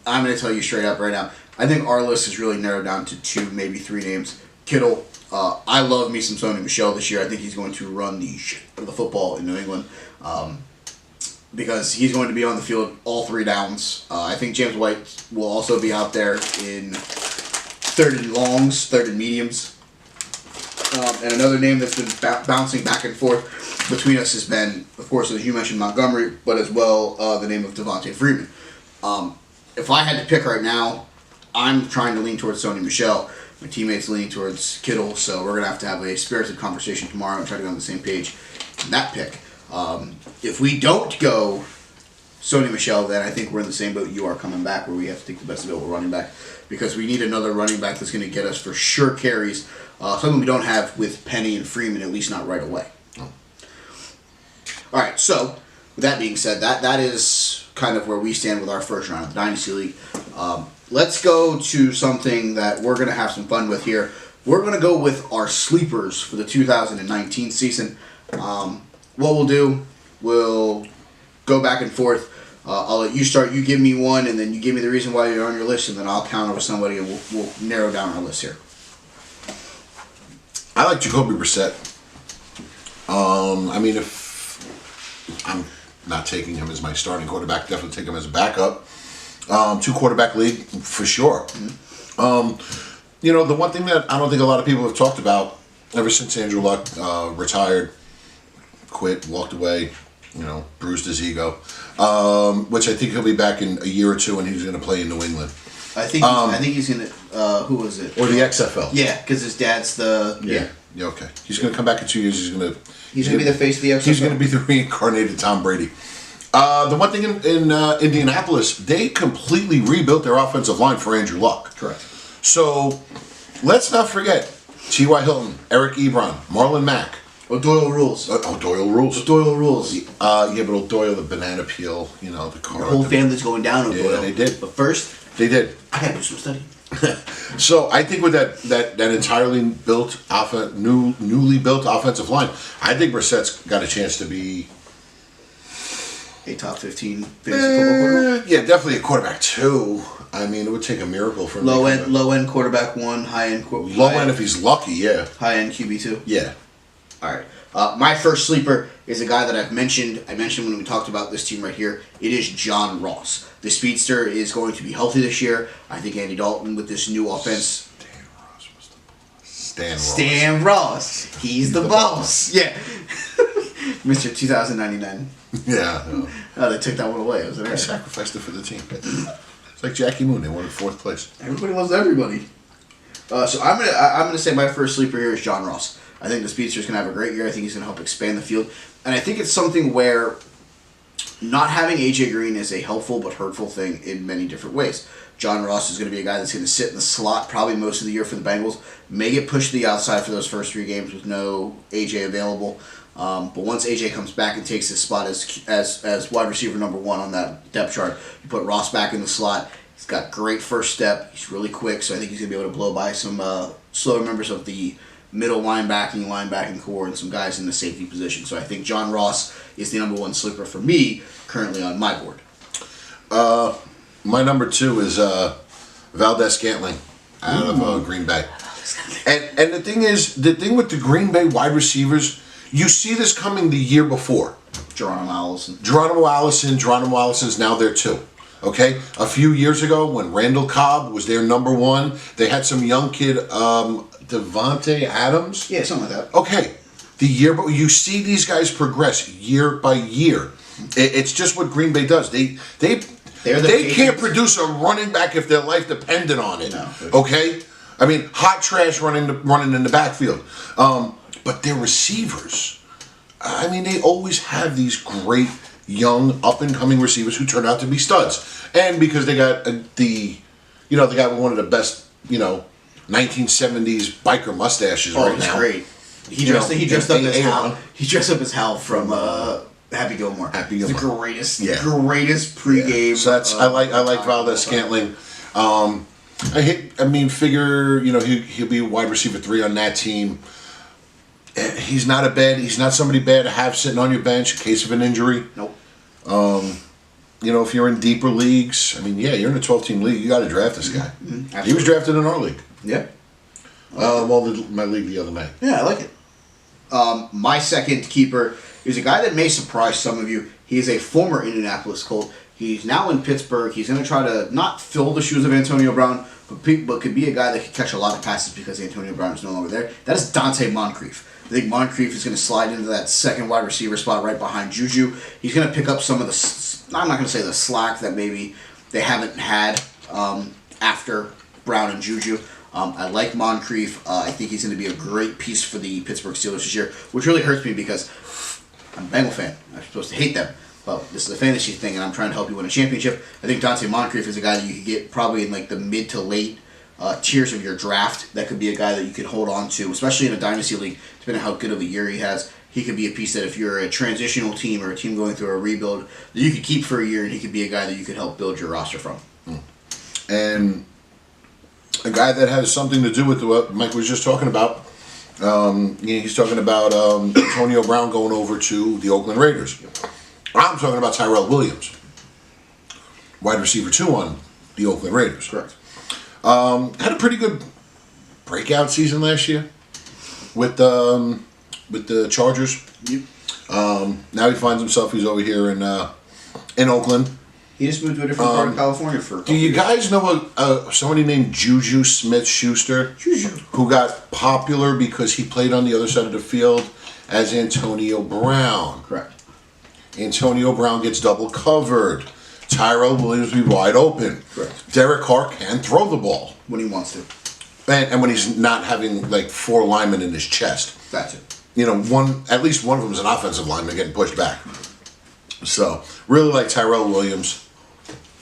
I'm going to tell you straight up right now. I think our list is really narrowed down to 2, maybe 3 names. Kittle. I love me some Sony Michel this year. I think he's going to run the shit out of the football in New England. Because he's going to be on the field all 3 downs. I think James White will also be out there in 3rd and longs, 3rd and mediums. And another name that's been bouncing back and forth between us has been, of course, as you mentioned, Montgomery, but as well the name of Devontae Freeman. If I had to pick right now, I'm trying to lean towards Sony Michel. My teammates leaning towards Kittle, so we're going to have a spirited conversation tomorrow and try to get on the same page in that pick. If we don't go Sony Michel, then I think we're in the same boat you are coming back, where we have to take the best available running back, because we need another running back that's going to get us for sure carries, something we don't have with Penny and Freeman, at least not right away. Oh. All right, so with that being said, that is kind of where we stand with our first round of the Dynasty League. Let's go to something that we're going to have some fun with here. We're going to go with our sleepers for the 2019 season. What we'll do, we'll go back and forth. I'll let you start. You give me one, and then you give me the reason why you're on your list, and then I'll counter with somebody, and we'll narrow down our list here. I like Jacoby Brissett. I mean, if I'm not taking him as my starting quarterback, definitely take him as a backup. 2-quarterback league, for sure. Mm-hmm. The one thing that I don't think a lot of people have talked about ever since Andrew Luck retired, quit, walked away, bruised his ego, which I think he'll be back in a year or 2, and he's going to play in New England. I think he's going to, who was it? Or the XFL. Yeah, because his dad's the... Yeah, okay. He's going to come back in 2 years. He's going to be the face of the XFL. He's going to be the reincarnated Tom Brady. The one thing in Indianapolis, they completely rebuilt their offensive line for Andrew Luck. Correct. So, let's not forget T.Y. Hilton, Eric Ebron, Marlon Mack. O'Doyle rules. O'Doyle rules. O'Doyle rules. Yeah, but O'Doyle, the banana peel, the car. Your whole family's going down O'Doyle. Yeah, they did. But first... They did. I got to do some study. So, I think with that entirely built, newly built offensive line, I think Brissett's got a chance to be... a top 15 fantasy football quarterback? Yeah, definitely a quarterback 2. I mean, it would take a miracle for him. Low end quarterback 1, high end quarterback. Low end if he's lucky, yeah. High end QB 2. Yeah. All right. My first sleeper is a guy that I've mentioned. I mentioned when we talked about this team right here. It is John Ross. The speedster is going to be healthy this year. I think Andy Dalton with this new offense. Stan Ross was the boss. Stan Ross. He's the boss. Yeah. Mr. 2099. Yeah. Oh, they took that one away. Was it They sacrificed it for the team. It's like Jackie Moon. They won in 4th place. Everybody loves everybody. So I'm gonna say my first sleeper here is John Ross. I think the speedster's gonna have a great year. I think he's gonna help expand the field, and I think it's something where, not having AJ Green is a helpful but hurtful thing in many different ways. John Ross is going to be a guy that's going to sit in the slot probably most of the year for the Bengals. May get pushed to the outside for those first 3 games with no AJ available. But once AJ comes back and takes his spot as wide receiver number 1 on that depth chart, you put Ross back in the slot. He's got great first step. He's really quick, so I think he's going to be able to blow by some slower members of the middle linebacking core and some guys in the safety position. So I think John Ross is the number 1 sleeper for me currently on my board. My number 2 is Valdez-Scantling out of Green Bay. And the thing with the Green Bay wide receivers, you see this coming the year before. Geronimo Allison. Geronimo Allison's now there too. Okay? A few years ago when Randall Cobb was their number 1, they had some young kid, Devontae Adams. Yeah, something like that. Okay. You see these guys progress year by year. It's just what Green Bay does. They can't produce a running back if their life depended on it. No. Okay? I mean, hot trash running in the backfield. But their receivers, I mean, they always have these great young up-and-coming receivers who turn out to be studs. And because they got they got one of the best, 1970s biker mustaches right now. Oh, great. He dressed up as Hal from Happy Gilmore. Happy Gilmore. The greatest pregame. Yeah. So that's I like Valdez-Scantling. Figure he'll be wide receiver 3 on that team. He's not somebody bad to have sitting on your bench in case of an injury. Nope. If you're in deeper leagues, you're in a 12-team league. You got to draft this guy. Mm-hmm. He was drafted in our league. Yeah. My league the other night. Yeah, I like it. My second keeper is a guy that may surprise some of you. He is a former Indianapolis Colt. He's now in Pittsburgh. He's going to try to not fill the shoes of Antonio Brown, but could be a guy that could catch a lot of passes because Antonio Brown is no longer there. That is Dante Moncrief. I think Moncrief is going to slide into that second wide receiver spot right behind Juju. He's going to pick up some of the, I'm not going to say the slack that maybe they haven't had after Brown and Juju. I like Moncrief. I think he's going to be a great piece for the Pittsburgh Steelers this year, which really hurts me because I'm a Bengal fan. I'm supposed to hate them. But this is a fantasy thing, and I'm trying to help you win a championship. I think Dante Moncrief is a guy that you could get probably in like the mid to late tiers of your draft. That could be a guy that you could hold on to, especially in a dynasty league, depending on how good of a year he has. He could be a piece that if you're a transitional team or a team going through a rebuild, that you could keep for a year, and he could be a guy that you could help build your roster from. And a guy that has something to do with what Mike was just talking about. He's talking about Antonio Brown going over to the Oakland Raiders. I'm talking about Tyrell Williams, wide receiver 2 on the Oakland Raiders. Correct. Had a pretty good breakout season last year with the Chargers. Yep. Now he finds himself. He's over here in Oakland. He just moved to a different part of California for a couple Do you years. guys know somebody named Juju Smith-Schuster? Juju. Who got popular because he played on the other side of the field as Antonio Brown. Correct. Antonio Brown gets double covered. Tyrell Williams be wide open. Correct. Derek Carr can throw the ball. When he wants to. And when he's not having like 4 linemen in his chest. That's it. At least one of them is an offensive lineman getting pushed back. So, really like Tyrell Williams.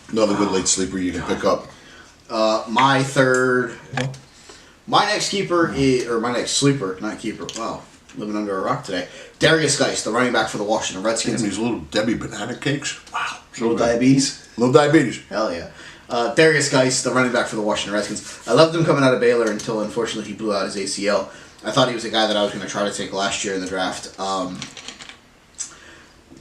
Another good late sleeper you can pick up. My next keeper my next sleeper, not keeper. Wow, living under a rock today. Darius Geis, the running back for the Washington Redskins. Damn, these little Debbie banana cakes. Wow. Little diabetes. Little diabetes. Hell yeah. Darius Geis, the running back for the Washington Redskins. I loved him coming out of Baylor until, unfortunately, he blew out his ACL. I thought he was a guy that I was going to try to take last year in the draft.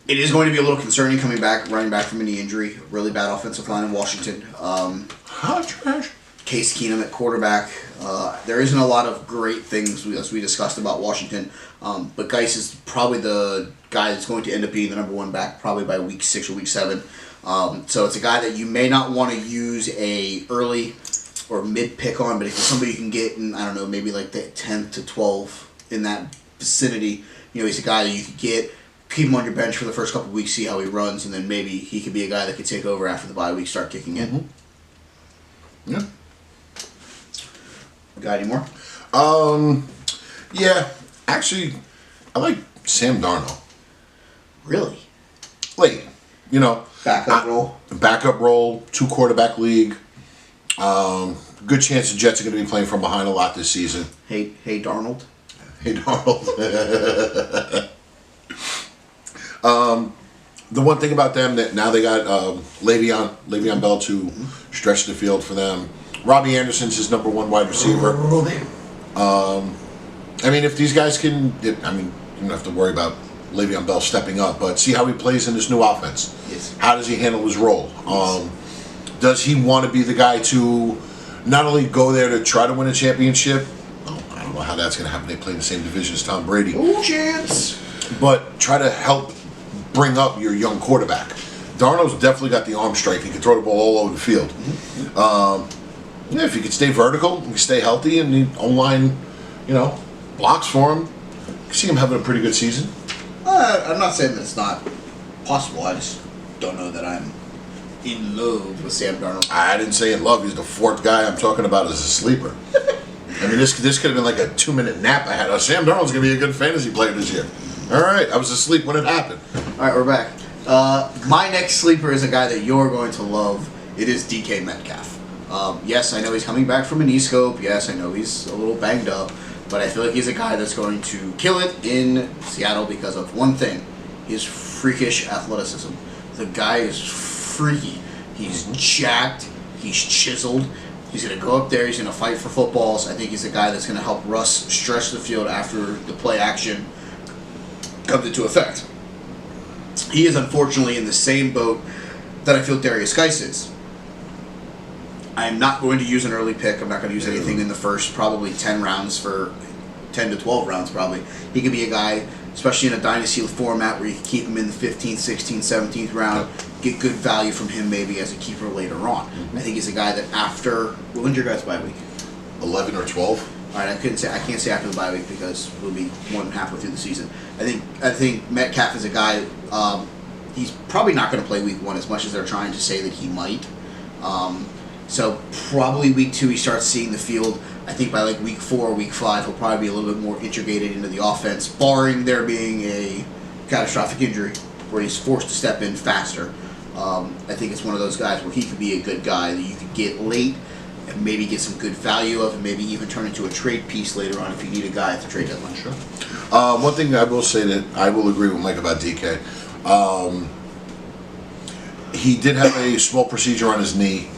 It is going to be a little concerning coming back, running back from a knee injury. Really bad offensive line in Washington. Hot trash. Case Keenum at quarterback. There isn't a lot of great things, as we discussed about Washington. But Geis is probably the guy that's going to end up being the number 1 back probably by week 6 or week 7. So it's a guy that you may not want to use a early or mid pick on, but if it's somebody you can get in, I don't know, maybe like the 10th to 12 in that vicinity, he's a guy that you could get, keep him on your bench for the first couple of weeks, see how he runs, and then maybe he could be a guy that could take over after the bye week start kicking in. Mm-hmm. Yeah. Got any more? Yeah. Actually, I like Sam Darnold. Really? Late. Backup role. Backup role, 2-quarterback league. Good chance the Jets are going to be playing from behind a lot this season. Hey, Darnold. Hey, Darnold. The one thing about them that now they got Le'Veon Bell to stretch the field for them. Robbie Anderson's his number 1 wide receiver. I mean, if these guys can, you don't have to worry about Le'Veon Bell stepping up, but see how he plays in this new offense. Yes. How does he handle his role? Does he want to be the guy to not only go there to try to win a championship? I don't know how that's going to happen. They play in the same division as Tom Brady. Oh, chance. But try to help bring up your young quarterback. Darnold's definitely got the arm strength. He can throw the ball all over the field. If he could stay vertical, he can stay healthy, and the O-line, blocks for him, you can see him having a pretty good season. I'm not saying that it's not possible. I just don't know that I'm in love with Sam Darnold. I didn't say in love. He's the 4th guy I'm talking about as a sleeper. I mean, this could have been like a 2-minute nap I had. Sam Darnold's going to be a good fantasy player this year. All right, I was asleep when it happened. All right, we're back. My next sleeper is a guy that you're going to love. It is DK Metcalf. Yes, I know he's coming back from a knee scope. Yes, I know he's a little banged up. But I feel like he's a guy that's going to kill it in Seattle because of one thing. His freakish athleticism. The guy is freaky. He's jacked. He's chiseled. He's going to go up there. He's going to fight for footballs. I think he's a guy that's going to help Russ stretch the field after the play action comes into effect. He is unfortunately in the same boat that I feel Darius Geis is. I'm not going to use an early pick. I'm not going to use anything in the first probably 10 to 12 rounds probably. He could be a guy, especially in a dynasty format where you can keep him in the 15th, 16th, 17th round, get good value from him maybe as a keeper later on. I think he's a guy that after, when's your guys' bye week? 11 or 12. All right, I can't say after the bye week because we'll be more than halfway through the season. I think Metcalf is a guy. He's probably not going to play week 1 as much as they're trying to say that he might. So probably week 2 he starts seeing the field. I think by like week 4 or week 5 he'll probably be a little bit more integrated into the offense, barring there being a catastrophic injury where he's forced to step in faster. I think it's one of those guys where he could be a good guy that you could get late and maybe get some good value of, and maybe even turn into a trade piece later on if you need a guy at the trade deadline. Sure. One thing I will say that I will agree with Mike about DK. He did have a small procedure on his knee.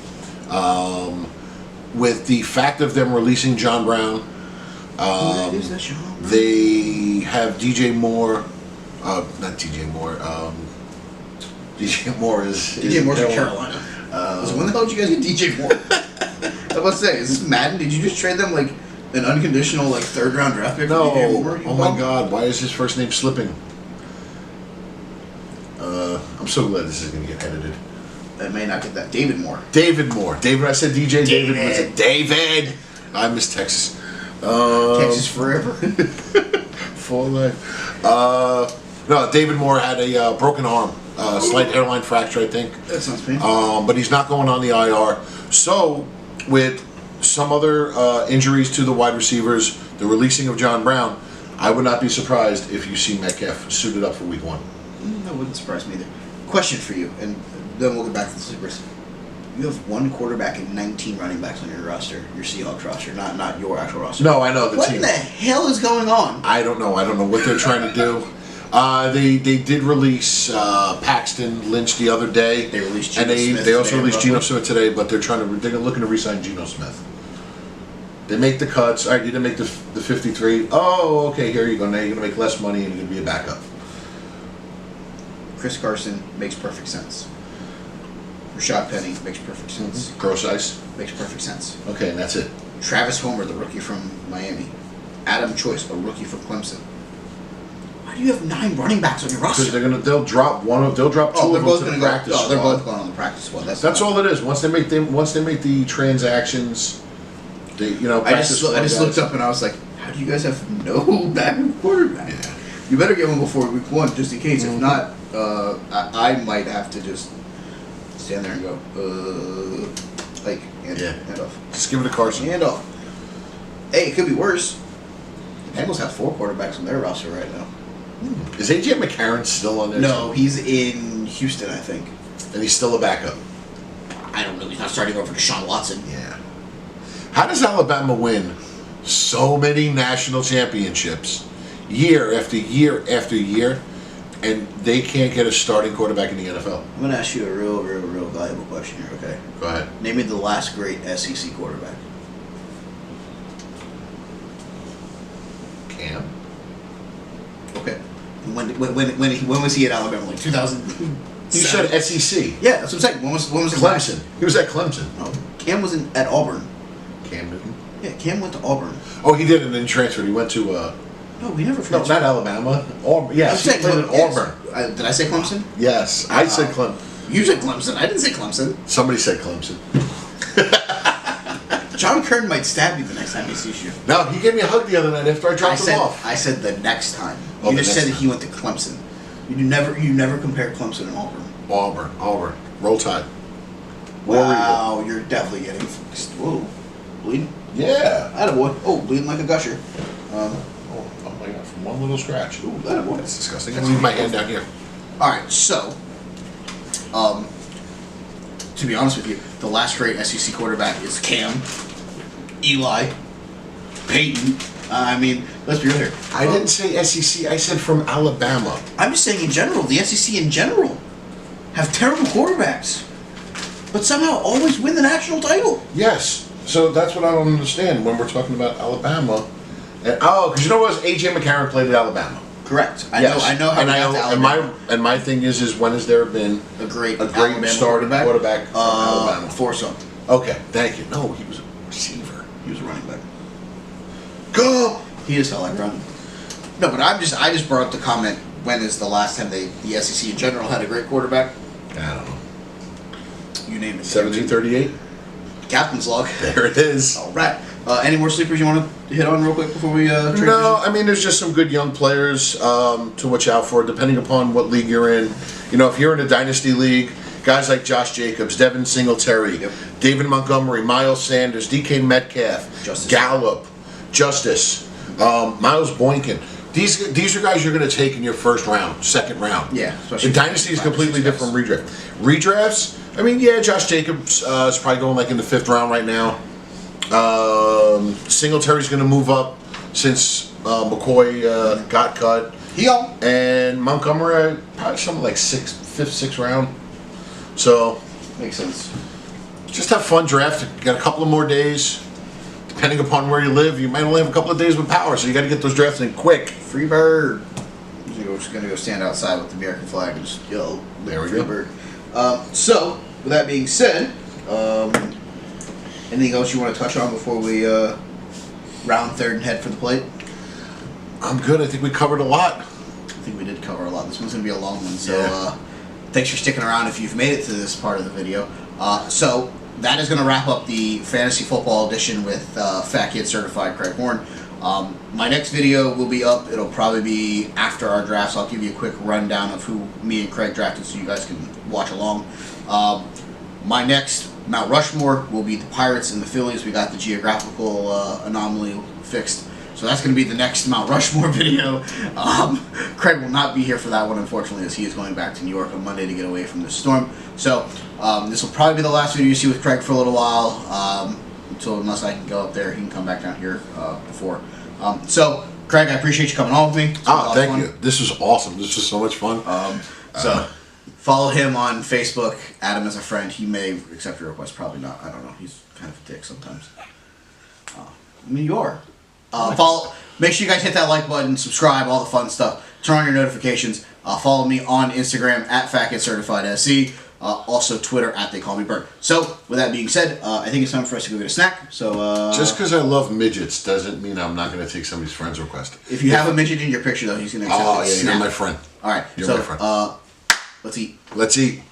With the fact of them releasing John Brown, they have DJ Moore. Not DJ Moore. DJ Moore is DJ Moore's in Carolina. So when the hell did you guys get DJ Moore? I was about to say, is this Madden? Did you just trade them like an unconditional like 3rd round draft pick? No. For DJ Moore? Oh my God! Why is his first name slipping? I'm so glad this is going to get edited. I may not get that. David Moore. David Moore. David. I said DJ. David. Was it David? I miss Texas. Texas forever. For life. No, David Moore had a broken arm, slight hairline fracture, I think. That sounds painful. But he's not going on the IR. So, with some other injuries to the wide receivers, the releasing of John Brown, I would not be surprised if you see Metcalf suited up for week 1. That wouldn't surprise me either. Question for you, and then we'll get back to the sleepers. You have 1 quarterback and 19 running backs on your roster, your Seahawks roster, not your actual roster. No, I know the what team. What the hell is going on? I don't know. I don't know what they're trying to do. They did release Paxton Lynch the other day. They released Geno and Smith they also today, released roughly. Geno Smith today, but they're looking to re-sign Geno Smith. They make the cuts. All right, you didn't make the 53. Oh, okay. Here you go. Now you're gonna make less money and you're gonna be a backup. Chris Carson makes perfect sense. Rashad Penny makes perfect sense. Gross ice makes perfect sense. Okay, and that's it. Travis Homer, the rookie from Miami. Adam Choice, a rookie from Clemson. Why do you have 9 running backs on your roster? Because they'll drop 2 of them to the practice squad. They're both going on the practice squad. That's all it is. Once they make the transactions, I just looked up and I was like, how do you guys have no backup quarterback? Yeah. You better get one before week 1, just in case. If not, I might have to just stand there and go, hand off. Just give it to Carson. Hand off. Hey, it could be worse. The Bengals have 4 quarterbacks on their roster right now. Is AJ McCarron still on there? No, he's in Houston, I think. And he's still a backup. I don't know. He's not starting over Deshaun Watson. Yeah. How does Alabama win so many national championships year after year after year, and they can't get a starting quarterback in the NFL? I'm going to ask you a real valuable question here, okay? Go ahead. Name me the last great SEC quarterback. Cam. Okay. When was he at Alabama? Like 2000? You said SEC. Yeah, that's what I'm saying. When was Clemson. He was at Clemson. No, Cam was at Auburn. Cam Newton. Yeah, Cam went to Auburn. Oh, he did, and then transferred. He went to. No, he never No, transferred. not Alabama. Auburn. Yes, he played at Auburn. Did I say Clemson? Yes, I said Clemson. You said Clemson. I didn't say Clemson. Somebody said Clemson. John Kern might stab you the next time he sees you. No, he gave me a hug the other night after I dropped him off. I said the next time. Oh, You just said that he went to Clemson. You never compared Clemson and Auburn. Auburn. Roll Tide. Wow, you're definitely getting. Whoa, bleeding. Yeah. Attaboy. Oh, bleeding like a gusher. Oh my God! From one little scratch. Ooh, attaboy. That's disgusting. I'm leave my hand down here. All right, so, to be honest with you, the last great SEC quarterback is Cam, Eli, Peyton. I mean, let's be real here. I didn't say SEC. I said from Alabama. I'm just saying in general, the SEC in general have terrible quarterbacks, but somehow always win the national title. Yes. So that's what I don't understand when we're talking about Alabama. And, because you know what? AJ McCarron played at Alabama. Correct. I Yes. know how and we got to Alabama. my thing is when has there been a great starting quarterback from Alabama? Forsum. Okay, thank you. No, he was a receiver. He was a running back. Go. He is hell like running. No, but I just brought up the comment. When is the last time the SEC in general had a great quarterback? I don't know. You name it. 1738. Captain's log. There it is. All right. Any more sleepers you want to hit on real quick before we transition? No, I mean there's just some good young players to watch out for, depending upon what league you're in. You know, if you're in a dynasty league, guys like Josh Jacobs, Devin Singletary, David Montgomery, Miles Sanders, DK Metcalf, Gallup, Justice, Miles Boykin. These are guys you're going to take in your first round, second round. Yeah, the dynasty is completely different from redraft. Redrafts, I mean, yeah, Josh Jacobs is probably going like in the 5th round right now. Singletary's going to move up since McCoy got cut. And Montgomery probably something like 5th, 6th round. So makes sense. Just have fun draft. You got a couple of more days. Depending upon where you live, you might only have a couple of days with power, so you got to get those drafts in quick. Free bird. We're just going to go stand outside with the American flag and just yell, there we free go. bird. So, with that being said, anything else you want to touch on before we round third and head for the plate? I'm good. I think we covered a lot. I think we did cover a lot. This one's going to be a long one, so thanks for sticking around if you've made it to this part of the video. So, that is going to wrap up the Fantasy Football edition with Fat Kid Certified Craig Horn. My next video will be up. It'll probably be after our drafts. I'll give you a quick rundown of who me and Craig drafted so you guys can watch along. My next Mount Rushmore will be the Pirates and the Phillies. We got the geographical anomaly fixed. So that's going to be the next Mount Rushmore video. Craig will not be here for that one, unfortunately, as he is going back to New York on Monday to get away from the storm. So this will probably be the last video you see with Craig for a little while. Unless I can go up there, he can come back down here before. So, Craig, I appreciate you coming on with me. Thank you. This was awesome. This was so much fun. So, follow him on Facebook. Add him as a friend. He may accept your request. Probably not. I don't know. He's kind of a dick sometimes. I mean, you are. Follow. Make sure you guys hit that like button, subscribe, all the fun stuff. Turn on your notifications. Follow me on Instagram at fatkidcertifiedse. Also Twitter at TheyCallMeBert. So, with that being said, I think it's time for us to go get a snack. So, just because I love midgets doesn't mean I'm not going to take somebody's friend's request. If you have a midget in your picture, though, he's going to accept it. Oh, yeah, you're my friend. All right. You're my friend. Let's eat. Let's eat.